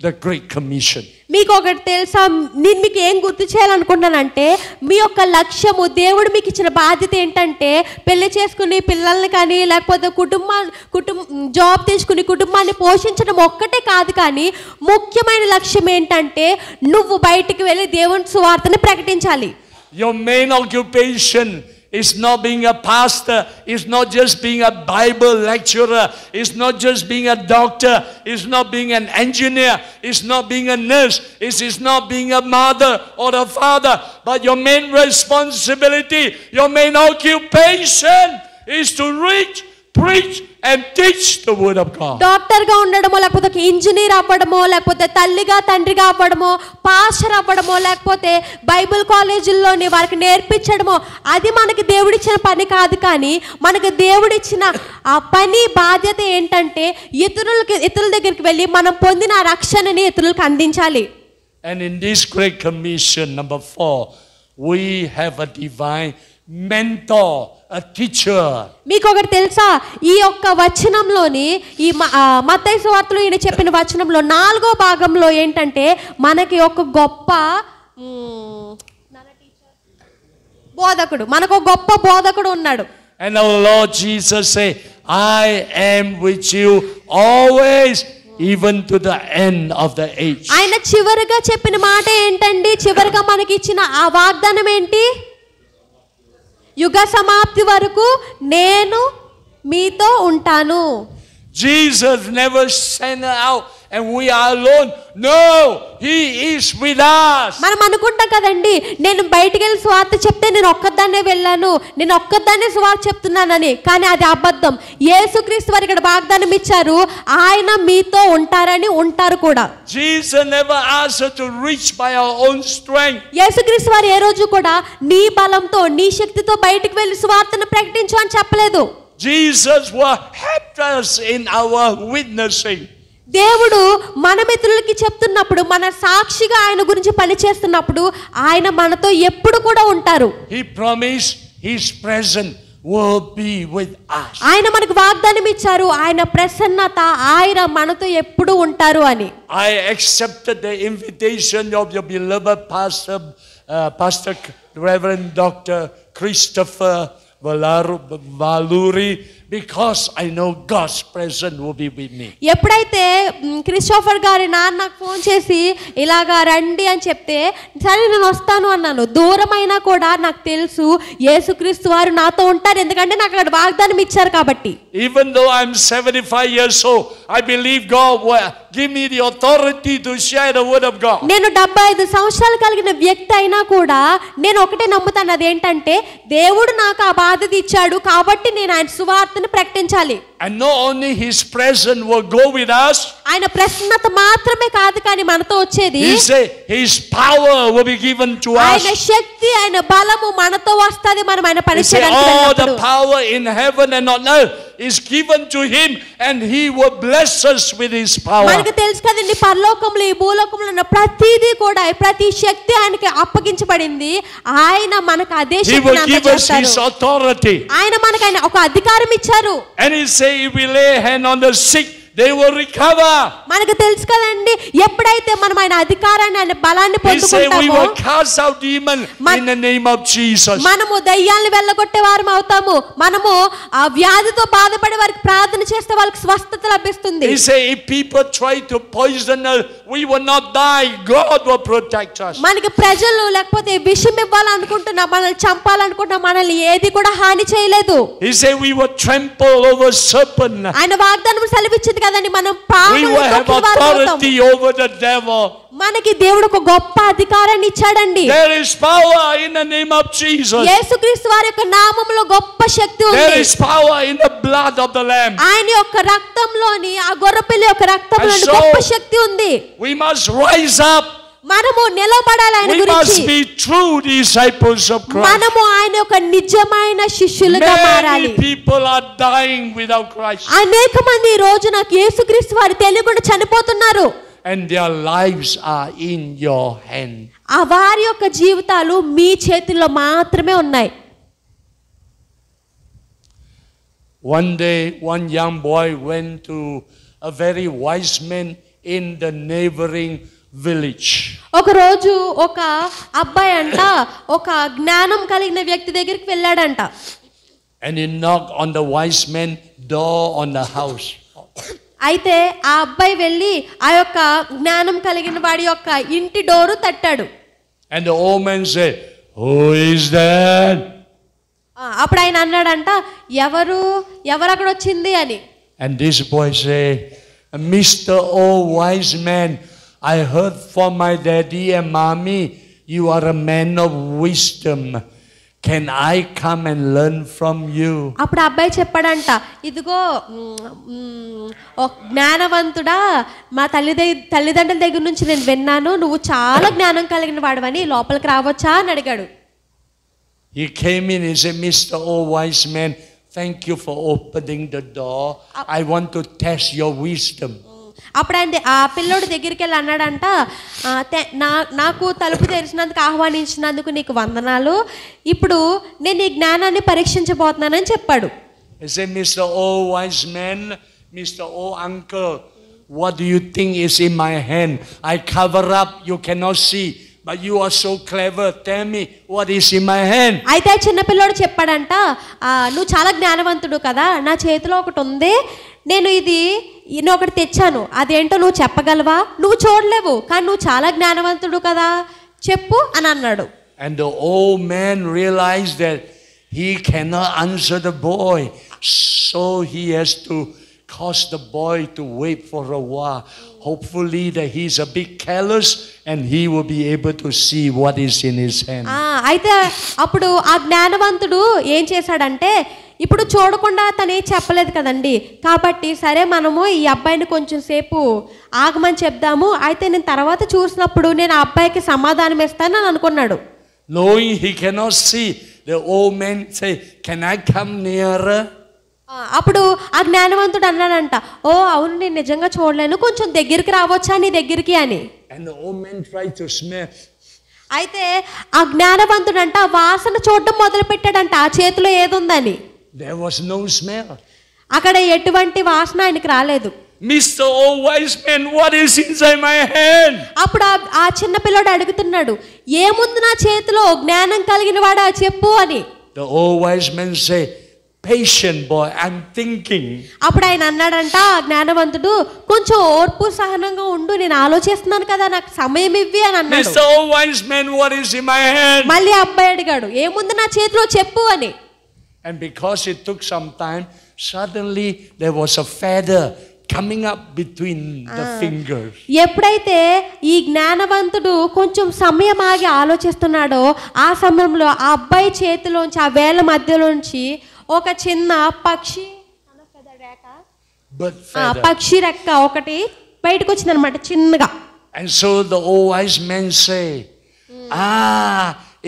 the Great Commission. మీకు ఒకటి తెలుసా, నేను మీకు ఏం గుర్తు చేయాలనుకుంటున్నానంటే మీ యొక్క లక్ష్యము, దేవుడు మీకు ఇచ్చిన బాధ్యత ఏంటంటే పెళ్లి చేసుకుని పిల్లల్ని కానీ లేకపోతే జాబ్ తీసుకుని కుటుంబాన్ని పోషించడం ఒక్కటే కాదు, కానీ ముఖ్యమైన లక్ష్యం ఏంటంటే నువ్వు బయటికి వెళ్ళి దేవుని సువార్తని ప్రకటించాలి. Your main occupation is not being a pastor, is not just being a Bible lecturer, is not just being a doctor, is not being an engineer, is not being a nurse, is not being a mother or a father, but your main responsibility, your main occupation is to reach, preach and teach the word of God. Doctor గా ఉండడమో, లేకపోతే engineer అవ్వడమో, లేకపోతే తల్లిగా తండ్రిగా అవ్వడమో, pastor అవ్వడమో, లేకపోతే Bible కాలేజీల్లోని వారికి నేర్పించడమో, అది మనకి దేవుడిచ్చిన పని కాదు. కానీ మనకు దేవుడిచ్చిన ఆ పని, బాధ్యత ఏంటంటే ఇతరుల దగ్గరికి వెళ్ళి మనం పొందిన రక్షణని ఇతరులకు అందించాలి. And in this Great Commission, number 4, we have a divine mentor, a teacher. మీకు ఒకటి తెలుసా, ఈ యొక్క వచనంలోని ఈ మత్తయి సువార్తలో ఈయన చెప్పిన వచనంలో 4వ భాగంలో ఏంటంటే మనకి ఒక గొప్ప బోధకుడు, మనకు ఒక గొప్ప బోధకుడు ఉన్నాడు. And our Lord Jesus said, I am with you always, even to the end of the age. ఆయన చివరిగా చెప్పిన మాట ఏంటండి? చివరిగా మనకి ఇచ్చిన ఆ వాగ్దానం ఏంటి? యుగ సమాప్తి వరకు నేను మీతో ఉంటాను. Jesus never sent out and we are alone. No, He is with us. మనం అనుకుంటాం కదండి, నేను బయటికి వెళ్ళి సువార్త చెప్తే నేను ఒక్కదాన్నే వెళ్ళాను, నేను ఒక్కదాన్నే సువార్త చెప్తున్నానని. కానీ అది అబద్ధం. యేసుక్రీస్తు వారు ఇక్కడ వాగ్దానం ఇచ్చారు, ఆయన మీతో ఉంటారని, ఉంటారు కూడా. Jesus never asked us to reach by our own strength. యేసుక్రీస్తు వారు ఏ రోజు కూడా నీ బలంతో నీ శక్తితో బయటికి వెళ్ళి సువార్తను ప్రకటించు అని చెప్పలేదు. Jesus will help us in our witnessing. దేవుడు మన మిత్రులకి చెప్తున్నప్పుడు, మన సాక్షిగా ఆయన గురించి పని చేస్తున్నప్పుడు ఆయన మనతో ఎప్పుడు కూడా ఉంటారు. He promised His presence will be with us. ఆయన మనకు వాగ్దానం ఇచ్చారు, ఆయన ప్రసన్నత, ఆయన మనతో ఎప్పుడు ఉంటారు అని. I accepted the invitation of your beloved Pastor Reverend Dr. Christopher Valuri, because I know God's presence will be with me. ఎప్పుడైతే క్రిస్టోఫర్ గారి నాన్న నాకు ఫోన్ చేసి ఇలాగా రండి అని చెప్తే, సరే నేను వస్తాను అన్నాను. దూరమైనా కూడా నాకు తెలుసు యేసుక్రీస్తు వారు నాతో ఉంటారు, ఎందుకంటే నాకు అక్కడ వాగ్దానం ఇచ్చారు కాబట్టి. Even though I'm 75 years old, I believe God will give me the authority to share the word of God. నేను 75 సంవత్సరాలు కలిగిన వ్యక్తి అయినా కూడా నేను ఒకటే నమ్ముతాను, అదేంటంటే దేవుడు నాకు ఆ బాధ్యత ఇచ్చాడు కాబట్టి నేను ఆయన సువార్తను ప్రకటించాలి. And not only His presence will go with us, ఆయన ప్రసన్నత మాత్రమే కాదు కానీ మనతో వచ్చేది, He said His power will be given to ఆయన us. శక్తి, ఆయన బలము మనతో వస్తది. మనం ఆయన He పని said చేయడానికి all వెళ్ళినప్పుడు the power in heaven and on earth is given to Him, and He will bless us with His power. మనకు తెలుసు కదండి, పరలోకంలో ఈ భూలోకంలో ఉన్న ప్రతిదీ కూడా, ప్రతి శక్తి ఆయనకి అప్పగించబడింది. ఆయన మనకు అదే He will శక్తిని give us His అందజేస్తారు. authority. ఆయన మనకు ఆయన ఒక అధికారం ఇచ్చారు. And He said if we lay hand on the sick, they will recover. మనకు తెలుసు కదండి, ఎప్పుడైతే మనం ఆయన అధికారాన్ని, ఆయన బలాన్ని He said we పొందుకుంటామో will cast out demons in the name of Jesus. మనము దయ్యాలను వెళ్ళగొట్టే వారం అవుతాము. మనము ఆ వ్యాధితో బాధపడే వారికి ప్రార్థన చేస్తే వాళ్ళకి స్వస్థత లభిస్తుంది. He said if people try to poison us, we will not die. God will protect us. మనకి ప్రజలు లేకపోతే విషం ఇవ్వాలనుకుంటున్నా, మనల్ని చంపాలనుకుంటున్నా, మనల్ని ఏది కూడా హాని చేయలేదు. He said we will trample over serpent. ఆయన వాగ్దానం సెలవిచ్చింది కదండి, మనం We పాములను will have తొక్కేవారు అవుతాము. authority over the devil. మనకి దేవుడు ఒక గొప్ప అధికారాన్ని ఇచ్చాడండి. There is power in the name of Jesus. యేసుక్రీస్తు వారి యొక్క నామములో గొప్ప శక్తి There ఉంది. is power in the blood of the Lamb. ఆయన యొక్క రక్తంలోని, ఆ గొర్రెపిల్ల యొక్క రక్తంలోని And so, గొప్ప శక్తి ఉంది. We must rise up. మనము నిలబడాలి ఆయన We గురించి. must be true disciples of Christ. మనము ఆయన యొక్క నిజమైన శిష్యులుగా మారాలి. Many people are dying without Christ. అనేక మంది ఈ రోజు నాకు యేసుక్రీస్తు వారు తెలియకుండా చనిపోతున్నారు. And their lives are in your hand. ఆ వారి యొక్క జీవితాలు మీ చేతుల్లో మాత్రమే ఉన్నాయి. One day, one young boy went to a very wise man in the neighboring village. ఒక రోజు ఒక అబ్బాయి అంట ఒక జ్ఞానం కలిగిన వ్యక్తి దగ్గరికి వెళ్ళాడంట. And he knocked on the wise man door on the house. అయితే ఆ అబ్బాయి వెళ్ళి ఆ యొక్క జ్ఞానం కలిగిన వాడి యొక్క ఇంటి door తట్టాడు. And the old man said, "Who is that?" అప్పుడు ఆయన అన్నాడంట, ఎవరు అక్కడ వచ్చింది అని. And this boy said, "Mr. Old Wise Man, I heard from my daddy and mommy, you are a man of wisdom. Can I come and learn from you?" అప్పుడు అబ్బాయి చెప్పాడంట, ఇదిగో జ్ఞానవంతుడా, మా తల్లిదండ్రుల దగ్గర నుంచి నేను విన్నాను, నువ్వు చాలా జ్ఞానం కలిగిన వాడవని, లోపలికి రావచ్చా అని అడిగాడు. He came in and said, "Mr. Old Wise Man, thank you for opening the door. I want to test your wisdom." అప్పుడు ఆయన ఆ పిల్లోడి దగ్గరికి వెళ్ళి అన్నాడంట, నాకు తలుపు తెరిచినందుకు, ఆహ్వానించినందుకు నీకు వందనాలు. ఇప్పుడు నేను ఈ జ్ఞానాన్ని పరీక్షించబోతున్నానని చెప్పాడు. He said, "Mr. Old Wise Man, Mr. Old Uncle, what do you think is in my hand? I cover up, you cannot see. But you are so clever. Tell me what is in my hand." అయితే చిన్న పిల్లోడు చెప్పాడంట, నువ్వు చాలా జ్ఞానవంతుడు కదా, నా చేతిలో ఒకటి ఉంది, నేను ఒకటి తెచ్చాను, అదేంటో నువ్వు చెప్పగలవా? నువ్వు చూడలేవు కానీ నువ్వు చాలా జ్ఞానవంతుడు కదా, చెప్పు అని అన్నాడు. And the old man realized that he cannot answer the boy, so he has to caused the boy to wait for a while. Hopefully that he's a bit careless and he will be able to see what is in his hand. అయితే అప్పుడు ఆ జ్ఞానవంతుడు ఏం చేశాడంటే ఇప్పుడు చూడకుండా తనే చెప్పలేదు కదండి, కాబట్టి సరే మనము ఈ అబ్బాయిని కొంచెం సేపు ఆగమని చెప్దాము, అయితే నేను తర్వాత చూసినప్పుడు నేను ఆ అబ్బాయికి సమాధానం ఇస్తానని అనుకున్నాడు. Knowing he cannot see, the old man say, "Can I come nearer?" అప్పుడు ఆ జ్ఞానవంతుడు అన్నాడంట, ఓ అవును నేను నిజంగా చూడలేను, కొంచెం దగ్గరికి రావచ్చా నీ దగ్గరికి అని. And the old man tried to smell. అయితే ఆ జ్ఞానవంతుడు అంట వాసన చూడడం మొదలు పెట్టాడంట ఆ చేతిలో ఏదుందని. There was no smell. అక్కడ ఎటువంటి వాసన ఆయనకి రాలేదు. Mr. Old Wise Man, what is inside my hand? అప్పుడు ఆ చిన్న పిల్లోడు అడుగుతున్నాడు, ఏముంది నా చేతిలో, జ్ఞానం కలిగిన వాడా చెప్పు అని. The old wise man say, "Patient boy, I'm thinking." అప్పుడు ఆయన అన్నాడంట ఆ జ్ఞానవంతుడు, కొంచెం ఓర్పు సహనంగా ఉండు, నేను ఆలోచిస్తున్నాను కదా, నాకు సమయం ఇవ్వి అని అన్నాడు. Mr. Old Wise Man, what is in my hand? మళ్ళీ అబ్బాయి అడిగాడు, ఏముంది నా చేతిలో చెప్పు అని. And because it took some time, suddenly there was a feather coming up between the fingers. ఎప్పుడైతే ఈ జ్ఞానవంతుడు కొంచెం సమయం ఆగి ఆలోచిస్తున్నాడో ఆ సమయంలో ఆ అబ్బాయి చేతిలోంచి ఆ వేళ్ళ మధ్యలోంచి ఒక చిన్న పక్షి పక్షి రెక్క ఒకటి బయటకు వచ్చిందనమాట చిన్నగా. And so the old wise man say,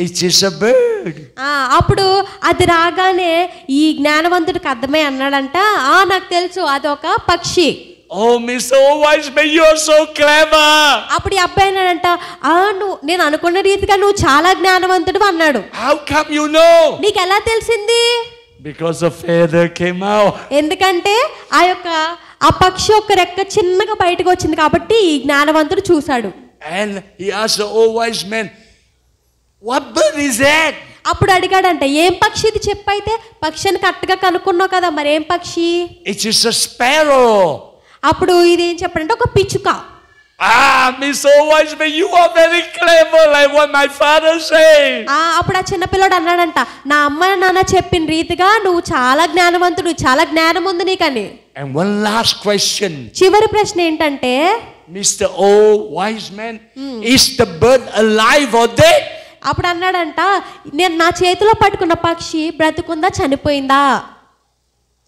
it is a bird. అప్పుడు అది రాగానే ఈ జ్ఞానవంతుడికి అర్థమై అన్నాడంట, నాకు తెలుసు అదొక పక్షి. Oh, Mr. Old Wise Man, you are so clever. అప్పుడు ఈ అబ్బాయి అన్నాడంట, నేను అనుకున్న రీతిగా నువ్వు చాలా జ్ఞానవంతుడు అన్నాడు. How come you know? నీకు ఎలా తెలిసింది? Because the feather came out. ఎందుకంటే ఆ పక్షి ఒక రెక్క చిన్నగా బయటకు వచ్చింది కాబట్టి ఈ జ్ఞానవంతుడు చూశాడు. And he asked the old wise man, "What bird is that?" అప్పుడు అడిగాడంట, ఏం పక్షి ఇది చెప్పైతే, పక్షిని కరెక్ట్గా కనుక్కున్నావు కదా, మరి ఏం పక్షి? It is a sparrow. అప్పుడు ఇది ఏం చెప్పాడంటే ఒక పిచ్చుక. Miss Old Wise Man, you are very clever, like what my father said. అప్పుడు ఆ చిన్నపిల్లడు అన్నాడంట, నా అమ్మ నాన్న చెప్పిన రీతిగా నువ్వు చాలా జ్ఞానవంతుడు, చాలా జ్ఞానం ఉంది నీకని. And one last question. చివరి ప్రశ్న ఏంటంటే, Mr. Old Wise Man, is the bird alive or dead? అప్పుడు అన్నాడంట, నేను నా చేతిలో పట్టుకున్న పక్షి బ్రతుకుందా చనిపోయిందా?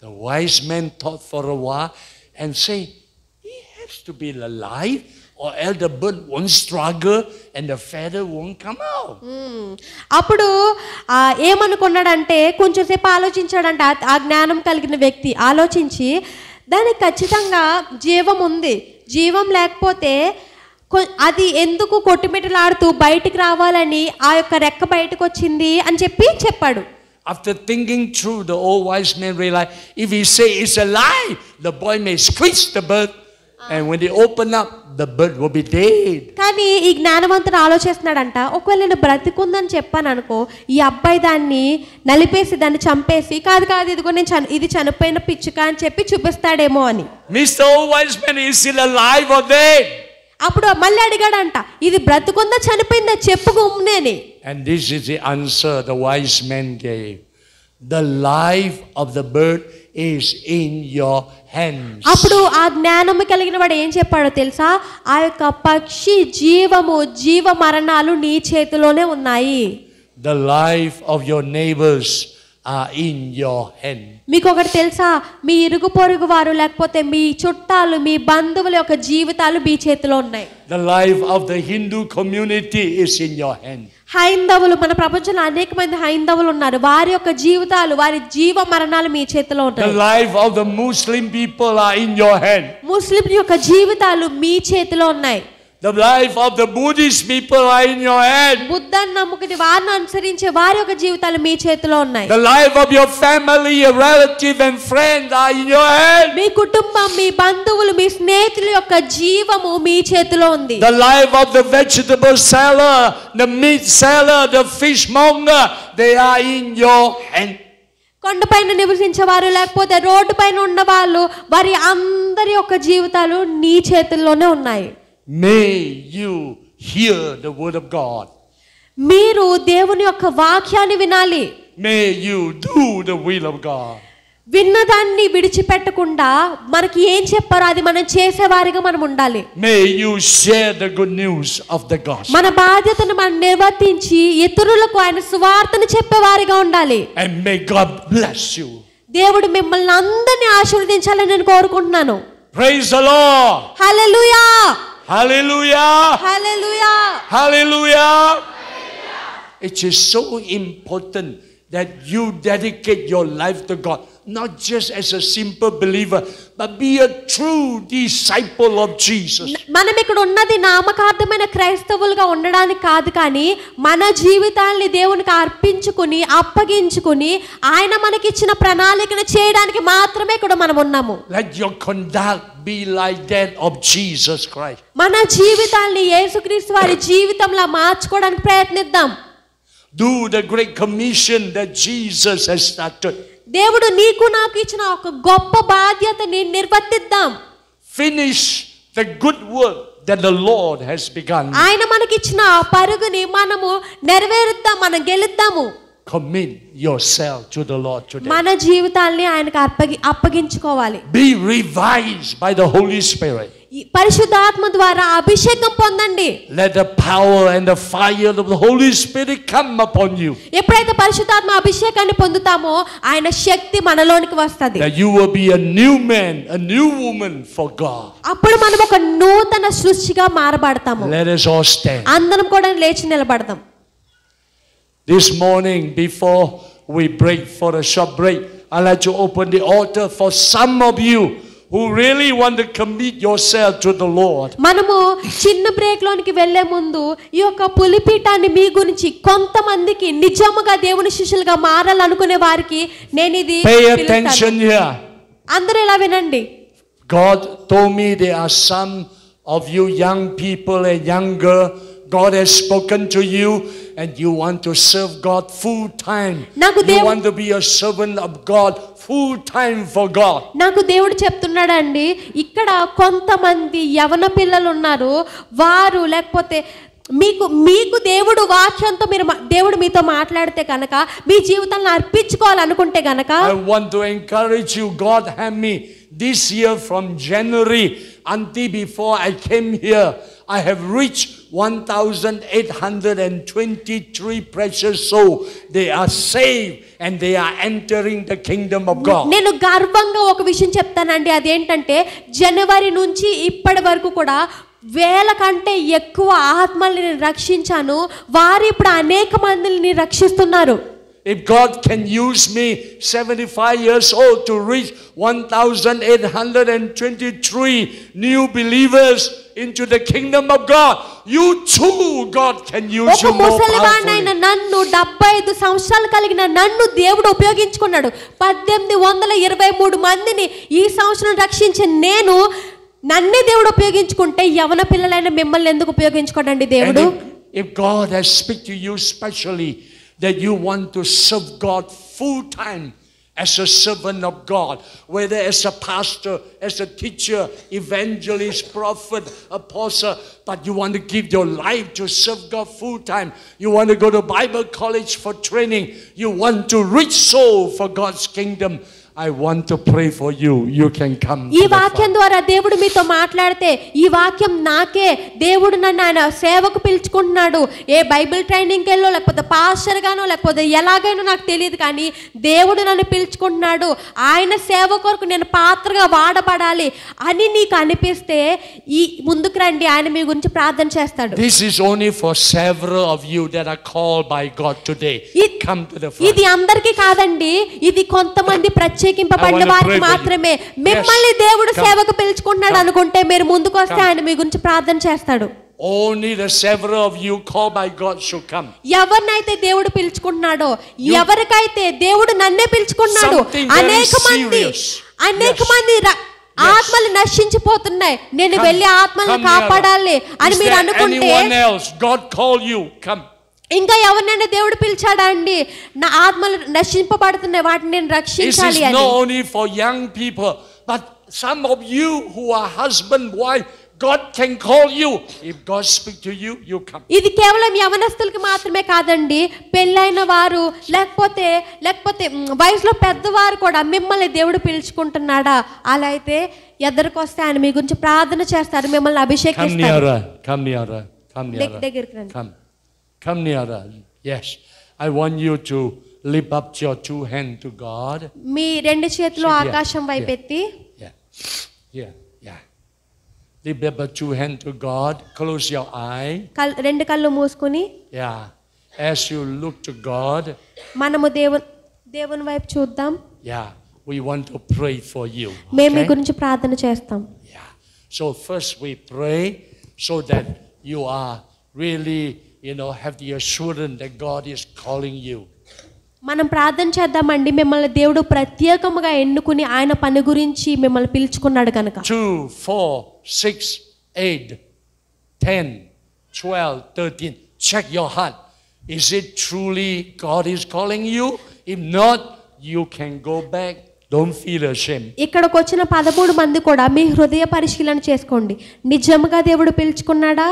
The wise man thought for a while and say, he has to be alive, or else the bird won't struggle and the feather won't come out. అప్పుడు ఏమనుకున్నాడంటే కొంచెం సేపు ఆలోచించాడంట ఆ జ్ఞానం కలిగిన వ్యక్తి. ఆలోచించి దానికి ఖచ్చితంగా జీవం ఉంది, జీవం లేకపోతే అది ఎందుకు కొట్టుమిట్టలాడుతూ బయటికి రావాలని ఆ యొక్క రెక్క బయటకు వచ్చింది అని చెప్పాడు. After thinking through, the old wise man realized, if he say it's alive, the boy may squeeze the bird, and when they open up, the bird will be dead. కానీ ఈ జ్ఞానవంతుడు ఆలోచిస్తున్నాడంట, ఒకవేళ నేను బ్రతికుందని చెప్పాను అనుకో, ఈ అబ్బాయి దాన్ని నలిపేసి దాన్ని చంపేసి కాదు ఇదిగో నేను ఇది చనిపోయిన పిచ్చుక అని చెప్పి చూపిస్తాడేమో అని. Mr. Old Wise Man, is it alive or dead? అప్పుడు మళ్ళీ అడిగాడంట, ఇది బ్రతుకుందా చనిపోయిందా చెప్పు గుమ్నేని. And this is the answer the wise man gave. The life of the bird is in your hands. అప్పుడు ఆ జ్ఞానము కలిగిన వాడు ఏం చెప్పాడో తెలుసా, ఆ యొక్క పక్షి జీవ మరణాలు నీ చేతిలోనే ఉన్నాయి. The life of your neighbors are in your hand. మీకు ఒకటి తెలుసా, మీ ఇరుగు పొరుగు వారు లేకపోతే మీ చుట్టాలు మీ బంధువుల యొక్క జీవితాలు మీ చేతిలో ఉన్నాయి. The life of the Hindu community is in your hand. హైందవులు, మన ప్రపంచంలో అనేక మంది హైందవులు ఉన్నారు, వారి యొక్క జీవితాలు వారి జీవ మరణాలు మీ చేతిలో ఉన్నాయి. The life of the Muslim people are in your hand. ముస్లిం యొక్క జీవితాలు మీ చేతిలో ఉన్నాయి. The life of the Buddhist people are in your hand. బుద్ధాన్ని నమ్ముకుని వారిని అనుసరించే వారి యొక్క జీవితాలు మీ చేతిలో ఉన్నాయి. The life of your family, your relative and friends are in your hand. మీ కుటుంబం, మీ బంధువులు, మీ స్నేహితుల యొక్క జీవము మీ చేతిలో ఉంది. The life of the vegetable seller, the meat seller, the fishmonger, they are in your hand. కొండపైన నివసించేవారు లేకపోతే రోడ్డు పైన ఉన్న వాళ్ళు, వారి అందరి యొక్క జీవితాలు నీ చేతుల్లోనే ఉన్నాయి. May you hear the word of God. మీరు దేవుని యొక్క వాక్యాన్ని వినాలి. May you do the will of God. విన్నదాన్ని విడిచిపెట్టకుండా మనకి ఏం చెప్పారో అది మనం చేసేవారిగా మనం ఉండాలి. May you share the good news of the gospel. మన బాధ్యతను మనం నిర్వర్తించి ఇతరులకు ఆయన సువార్తను చెప్పేవారిగా ఉండాలి. And may God bless you. దేవుడు మిమ్మల్ని అందరినీ ఆశీర్వదించాలని నేను కోరుకుంటున్నాను. Praise the Lord. Hallelujah. Hallelujah. Hallelujah. Hallelujah. It is so important that you dedicate your life to God, not just as a simple believer, but be a true disciple of Jesus. మనం ఇక్కడ ఉన్నది నామకార్థమైన క్రైస్తవులుగా ఉండడానికి కాదు, కానీ మన జీవితాల్ని దేవునికి అర్పించుకుని అప్పగించుకుని ఆయన మనకిచ్చిన ప్రణాళికను చేయడానికి మాత్రమే ఇక్కడ మనం ఉన్నాము. Let your conduct be like that of Jesus Christ. మన జీవితాల్ని యేసుక్రీస్తు వారి జీవితంలా మార్చుకోవడానికి ప్రయత్నిద్దాం. Do the great commission that Jesus has started. దేవుడు నీకు నాకు ఇచ్చిన ఒక గొప్ప బాధ్యతని నిర్వర్తిద్దాం. Finish the good work that the Lord has begun. ఆయన మనకిచ్చిన పరుగుని మనము నెరవేరుద్దాం, మనం గెలుద్దాము. Commit yourself to the Lord today. మన జీవితాల్ని ఆయనకు అప్పగించుకోవాలి. Be revised by the Holy Spirit. పరిశుద్ధాత్మ ద్వారా అభిషేకం పొందండి. Let the power and the fire of the Holy Spirit come upon you. ఎప్పుడైతే పరిశుద్ధాత్మ అభిషేకాన్ని పొందుతామో ఆయన శక్తి మనలోనికి వస్తది. That you will be a new man, a new woman for God. అప్పుడు మనం ఒక నూతన సృష్టిగా మారబడతాము. Let us all stand. అందరం కూడా లేచి నిలబడదాం. This morning, before we break for a short break, I'd like to open the altar for some of you who really want to commit yourself to the Lord. మనము చిన్న break లోనికి వెళ్లే ముందు ఈ యొక్క పులిపీఠాన్ని మీ గురించి కొంతమందికి నిజముగా దేవుని శిష్యులుగా మారాలనుకునే వారికి నేను ఇది Pay attention here. అందరూ ఇలా వినండి. God told me there are some of you young people and younger, God has spoken to you and you want to serve God full time. You want to be a servant of God full time for God. నాకు దేవుడు చెప్తున్నాడండి, ఇక్కడ కొంతమంది యవన పిల్లలు ఉన్నారు, వారు లేకపోతే మీకు దేవుడు వాక్యంతో దేవుడు మీతో మాట్లాడితే కనుక మీ జీవితాన్ని అర్పించుకోవాలనుకుంటే కనుక I want to encourage you. God had me this year from January until before I came here, I have reached 1,823 precious souls. They are saved and they are entering the kingdom of God. నేను గర్వంగా ఒక విషయం చెప్తానండి, అదేంటంటే జనవరి నుంచి ఇప్పటి వరకు కూడా వేల కంటే ఎక్కువ ఆత్మల్ని రక్షించాను. వారు ఇప్పుడు అనేక మందిని రక్షిస్తున్నారు. If God can use me 75 years old to reach 1,823 new believers into the kingdom of God, you too God can use you more powerfully. నన్ను 75 సంవత్సరాలు కలిగిన నన్ను దేవుడు ఉపయోగించుకున్నాడు. 1823 మందిని ఈ సంవత్సరం రక్షించిన నేను నన్నే దేవుడు ఉపయోగించుకుంటే యవన పిల్లలైన మిమ్మల్ని ఎందుకు ఉపయోగించుకోడండి దేవుడు? If God has speak to you specially that you want to serve God full time as a servant of God, whether as a pastor, as a teacher, evangelist, prophet, apostle, but you want to give your life to serve God full time, you want to go to Bible college for training, you want to reach soul for God's kingdom, I want to pray for you. You can come. ఈ వాక్యం ద్వారా దేవుడు మీతో మాట్లాడితే ఈ వాక్యం నాకే దేవుడు నన్ను ఆయన సేవకు పిలుచుకుంటున్నాడు. ఏ బైబిల్ ట్రైనింగ్కి వెళ్ళో లేకపోతే పాస్టర్ గానో లేకపోతే ఎలాగైనా నాకు తెలియదు, కానీ దేవుడు నన్ను పిలుచుకుంటున్నాడు, ఆయన సేవ కొరకు నేను పాత్రగా వాడబడాలి అని నీకు అనిపిస్తే ఈ ముందుకు రండి, ఆయన మీ గురించి ప్రార్థన చేస్తాడు. This is only for several of you that are called by God today. Come to the front. ఇది అందరికీ కాదండి, ఇది కొంతమంది ప్రత్యేకింపబడిన వారికి మాత్రమే. మిమ్మల్ని దేవుడు సేవకు పిలుచుకుంటున్నాడు అనుకుంటే మీరు ముందుకు వస్తే ఆయన మీ గురించి ప్రార్థన చేస్తాడు. Only the several of you called by God should come. ఎవరినైతే దేవుడు పిలుచుకుంటున్నాడో, ఎవరికైతే దేవుడు నన్నే పిలుచుకున్నాడు, అనేక మంది ఆత్మలు నశించిపోతున్నాయి, నేను వెళ్ళి ఆత్మలను కాపాడాలి అని మీరు అనుకుంటే ఇంకా ఎవరినైనా దేవుడు పిలిచాడా అండి? నా ఆత్మలు నశింపబడుతున్నాయి, వాటిని నేను రక్షించాలి అని. Not only for young people, but some of you who are husband, wife, God can call you. If God speak to you, you come. ఇది కేవలం యవనస్తులకి మాత్రమే కాదండి, పెళ్ళైన వారు లేకపోతే వయసులో పెద్దవారు కూడా మిమ్మల్ని దేవుడు పిలుచుకుంటున్నాడా, అలా అయితే ఎదురుకొస్తే ఆయన మీ గురించి ప్రార్థన చేస్తారు, మిమ్మల్ని అభిషేకిస్తారు. Come nearer. Yes, I want you to lift up your two hands to God. మీ రెండు చేతులు ఆకాశం వైపెత్తి. Yeah. Lift up your two hands to God. Close your eye. రెండు కళ్ళు మూసుకుని. Yeah. As you look to God. మనము దేవుని వైపు చూద్దాం. Yeah. We want to pray for you. మేము మీ గురించి ప్రార్థన చేస్తాం. Yeah. So first we pray so that you are really, have the assurance that God is calling you. మనం ప్రార్థన చేద్దామండి, మిమ్మల్ని దేవుడు ప్రత్యేకముగా ఎన్నుకుని ఆయన పని గురించి మిమ్మల్ని పిలుచుకున్నాడు కనుక. 2, 4, 6, 8, 10, 12, 13. Check your heart. Is it truly God is calling you? If not, you can go back. Don't feel ashamed. ఇక్కడికి వచ్చిన 13 మంది కూడా మీ హృదయ పరిశీలన చేసుకోండి. నిజంగా దేవుడు పిలుచుకున్నాడా?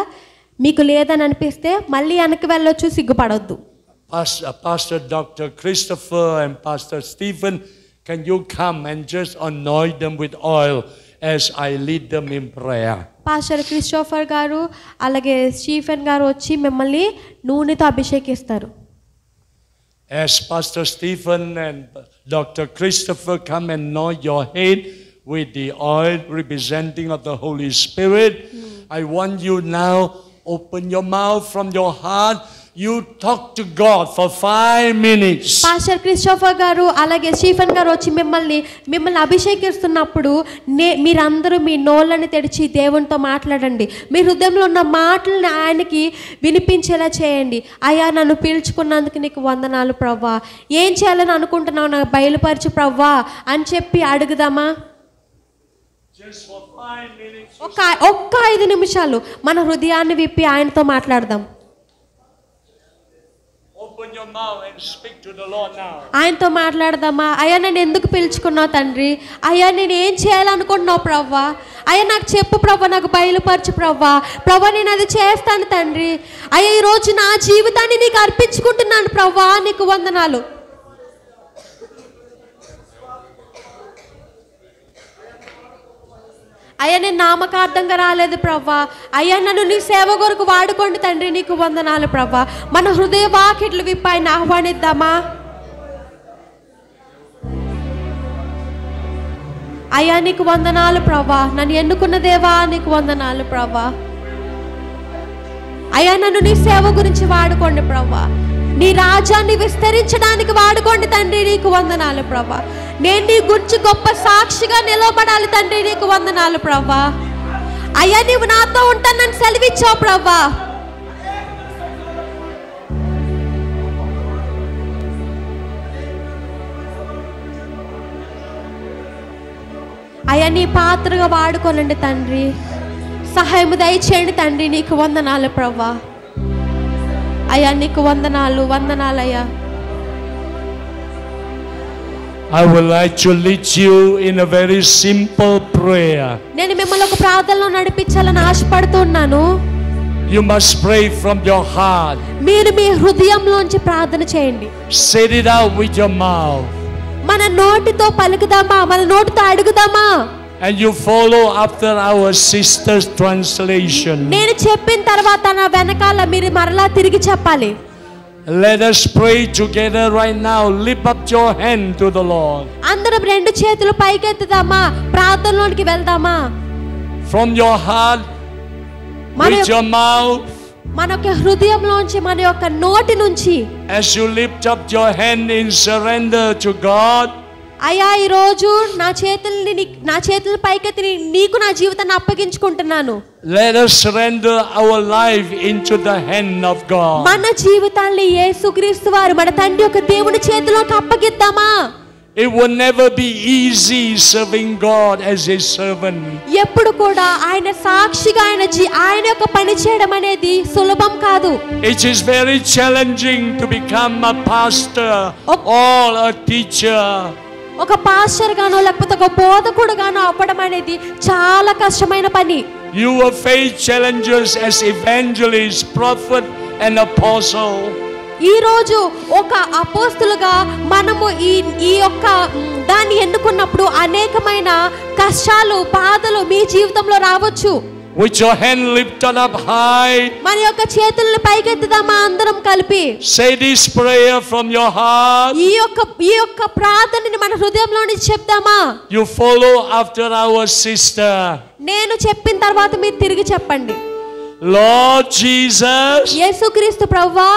మీకు లేదని అనిపిస్తే మళ్ళీ వెనక్కి వెళ్ళొచ్చు, సిగ్గుపడొద్దు. Pastor Dr. Christopher and Pastor Stephen, can you come and just anoint them with oil as I lead them in prayer? Pastor Christopher గారు అలాగే స్టీఫెన్ గారు వచ్చి మిమ్మల్ని నూనెతో అభిషేకిస్తారు. As Pastor Stephen and Dr. Christopher come and anoint your head with the oil representing of the Holy Spirit, I want you now open your mouth from your heart. You talk to God for 5 minutes. Pastor Christopher గారు అలాగే Stephen గారు వచ్చి మిమ్మల్ని అభిషేకిస్తున్నప్పుడు మీరందరూ మీ నోళ్ళని తెరిచి దేవునితో మాట్లాడండి. మీ హృదయంలో ఉన్న మాటలను ఆయనకి వినిపించేలా చేయండి. అయ్యా, నన్ను పిలుచుకున్నందుకు నీకు వందనాలు ప్రవ్వా, ఏం చేయాలని అనుకుంటున్నావు నాకు బయలుపరచు ప్రవ్వా అని చెప్పి అడుగుదామా? ఒక్క 5 నిమిషాలు మన హృదయాన్ని విప్పి ఆయనతో మాట్లాడదాం. ఆయనతో మాట్లాడదామా? అయ్యా, నన్ను ఎందుకు పిలుచుకున్నావు తండ్రి? అయ్యా, నేను ఏం చేయాలనుకుంటున్నావు ప్రవ్వా? అయ్యా, నాకు చెప్పు ప్రవ్వా, నాకు బయలుపరచు ప్రవ్వా. ప్రవ్వా, నేను అది చేస్తాను తండ్రి. అయ్యా, ఈరోజు నా జీవితాన్ని నీకు అర్పించుకుంటున్నాను ప్రవ్వా, నీకు వందనాలు. అయ్యా, నేను నామకార్థంగా రాలేదు ప్రవ్వా. అయ్యా, నన్ను నీ సేవ కొరకు వాడుకోండి తండ్రి, నీకు వందనాలు ప్రవ్వా. మన హృదయ వాకిట్లు విప్పి ఆయన ఆహ్వానిద్దామా? అయ్యా, నీకు వందనాలు ప్రవ్వా, నన్ను ఎన్నుకున్న దేవా, నీకు వందనాలు ప్రవ్వా. అయ్యా, నన్ను నీ సేవ గురించి వాడుకోండి ప్రవ్వా. నీ రాజ్యాన్ని విస్తరించడానికి వాడుకోండి తండ్రి, నీకు వందనాలు ప్రవ్వా. నేను నీ గురించి గొప్ప సాక్షిగా నిలబడాలి తండ్రి, నీకు వందనాలు ప్రవ్వా. అయ్యా, నీవు నాతో ఉంటానని సెలవిచ్చావు ప్రవ్వా. అయ్యా, నీ పాత్రగా వాడుకోనండి తండ్రి, సహాయం దయచేయండి తండ్రి, నీకు వందనాలు ప్రవ్వా. అయ్యా, నీకు వందనాలు అయ్యా. I would like to lead you in a very simple prayer. నేను మిమ్మల్ని ఒక ప్రార్థనలో నడిపించాలని ఆశపడుతున్నాను. You must pray from your heart. మీరు మీ హృదయంలోంచి ప్రార్థన చేయండి. Say it out with your mouth. మన నోటితో పలుకుదామా, మన నోటితో అడుగుదామా? And you follow after our sister's translation. నేను చెప్పిన తర్వాత నా వెనకాల మీరు మరలా తిరిగి చెప్పాలి. Let us pray together right now. Lift up your hand to the Lord. అందరం రెండు చేతులు పైకెత్తుదామా, ప్రార్థనలోకి వెళ్దామా? From your heart, with your mouth. మన యొక్క హృదయంలోంచి, మన యొక్క నోటి నుంచి. As you lift up your hand in surrender to God. అయ్యా, ఈరోజు నా చేతులు పైకెత్తి నీకు నా జీవితాన్ని అప్పగించుకుంటున్నాను. Let us surrender our life into the hand of God. మన జీవితాన్ని యేసుక్రీస్తు వారు మన తండ్రి యొక్క దేవుని చేతిలోకి అప్పగిద్దామా? It will never be easy serving God as a servant. ఎప్పుడు కూడా ఆయన సాక్షిగా ఆయన యొక్క పని చేయడం అనేది సులభం కాదు. It is very challenging to become a pastor or a teacher. ఒక పాస్టర్ గానో లేకపోతే ఒక బోధకుడు గానో అవ్వడం అనేది చాలా కష్టమైన పని. Your faith challenges as evangelist, prophet, and apostle. ఈ రోజు ఒక అపోస్తులుగా మనము ఈ యొక్క దాన్ని ఎన్నుకున్నప్పుడు అనేకమైన కష్టాలు బాధలు మీ జీవితంలో రావచ్చు. With your hand lifted up high, మన యొక్క చేతులను పైకెత్తుదామా అందరం కలిపి. say this prayer from your heart. ఈ యొక్క ప్రార్థనని మన హృదయంలో నుంచి చెప్దామా? You follow after our sister. నేను చెప్పిన తర్వాత మీరు తిరిగి చెప్పండి. Lord Jesus. యేసుక్రీస్తు ప్రభువా.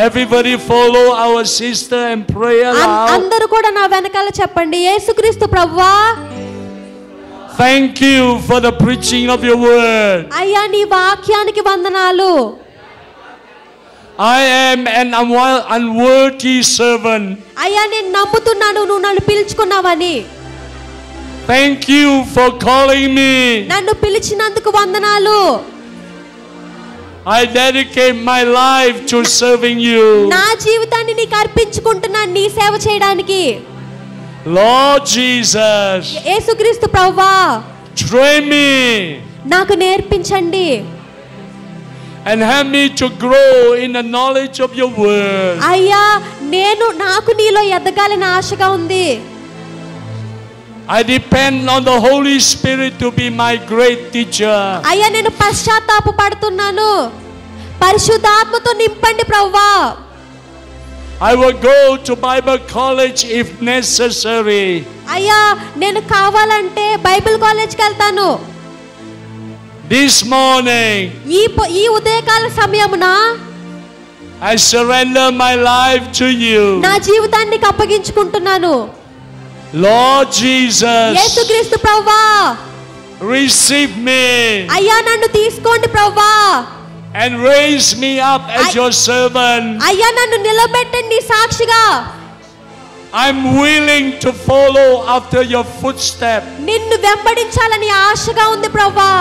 Everybody follow our sister and pray aloud. అందరూ కూడా నా వెనకాల చెప్పండి. యేసుక్రీస్తు ప్రభువా. Thank you for the preaching of your word. అయ్యా నీ వాక్యానికి వందనాలు. I am an unworthy servant. అయ్యా నేను నమ్ముతున్నాను నువ్వు నన్ను పిలుచుకున్నావని. Thank you for calling me. నన్ను పిలిచినందుకు వందనాలు. I dedicate my life to serving you. నా జీవితాన్ని నీకు అర్పించుకుంటున్నాను నీ సేవ చేయడానికి. Lord Jesus. యేసుక్రీస్తు ప్రభువా. Train me. నాకు నేర్పించండి. And help me to grow in the knowledge of your word. అయ్యా నాకు నీలో ఎదగాలని ఆశగా ఉంది. I depend on the Holy Spirit to be my great teacher. అయ్యా నేను పశ్చాత్తాపపడుతున్నాను. పరిశుద్ధాత్మతో నింపండి ప్రభువా. I will go to Bible college if necessary. అయ్యా నేను కావాలంటే బైబిల్ కాలేజ్కి వెళ్తాను. This morning ఈ ఉదయకాల సమయమున I surrender my life to you. నా జీవితాన్ని నీకు అప్పగించుకుంటున్నాను. Lord Jesus. యేసుక్రీస్తు ప్రభువా. Receive me. అయ్యా నన్ను తీసుకోండి ప్రభువా. And raise me up as your servant. అయ్యా నన్ను నిలబెట్టండి సాక్షిగా. I'm willing to follow after your footsteps. నిన్ను వెంబడించాలని ఆశగా ఉంది ప్రభువా.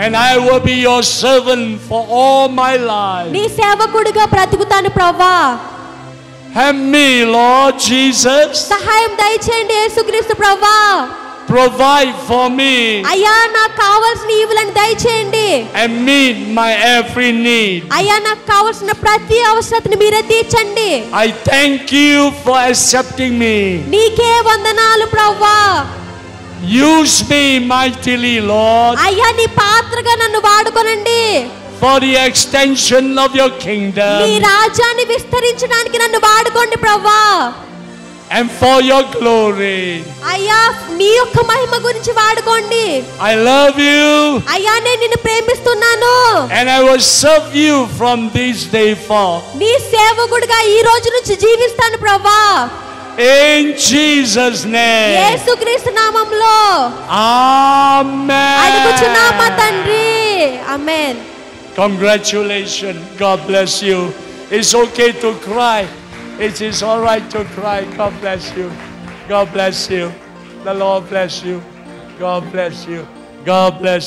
And I will be your servant for all my life. నీ సేవకుడిగా బ్రతుకుతాను ప్రభువా. Help me, Lord Jesus. సహాయం దయచేయండి యేసుక్రీస్తు ప్రభువా. Provide for me. అయ్యా నాకు కావాల్సిన ఈవులను దయచేయండి. And meet my every need. అయ్యా నాకు కావాల్సిన ప్రతి అవసరతను మీరే తీర్చండి. I thank you for accepting me. నీకే వందనాలు ప్రభువా. Use me mightily, Lord. అయ్యా నీ పాత్రగా నన్ను వాడుకోనండి. For the extension of your kingdom. నీ రాజ్యాన్ని విస్తరించడానికి నన్ను వాడుకోండి ప్రభువా. And for your glory. అయ్యా నీ యొక్క మహిమ గురించి వాడుకోండి. I love you. అయ్యా నేను నిన్ను ప్రేమిస్తున్నాను. And I will serve you from this day forth. నీ సేవకుడిగా ఈ రోజు నుంచి జీవిస్తాను ప్రభువా. In Jesus' name. యేసుక్రీస్తు నామములో Amen. అడుగుచున్నామా తండ్రి. ఆమేన్. Congratulations. God bless you. It's okay to cry. It is all right to cry. God bless you. God bless you. The Lord bless you. God bless you. God bless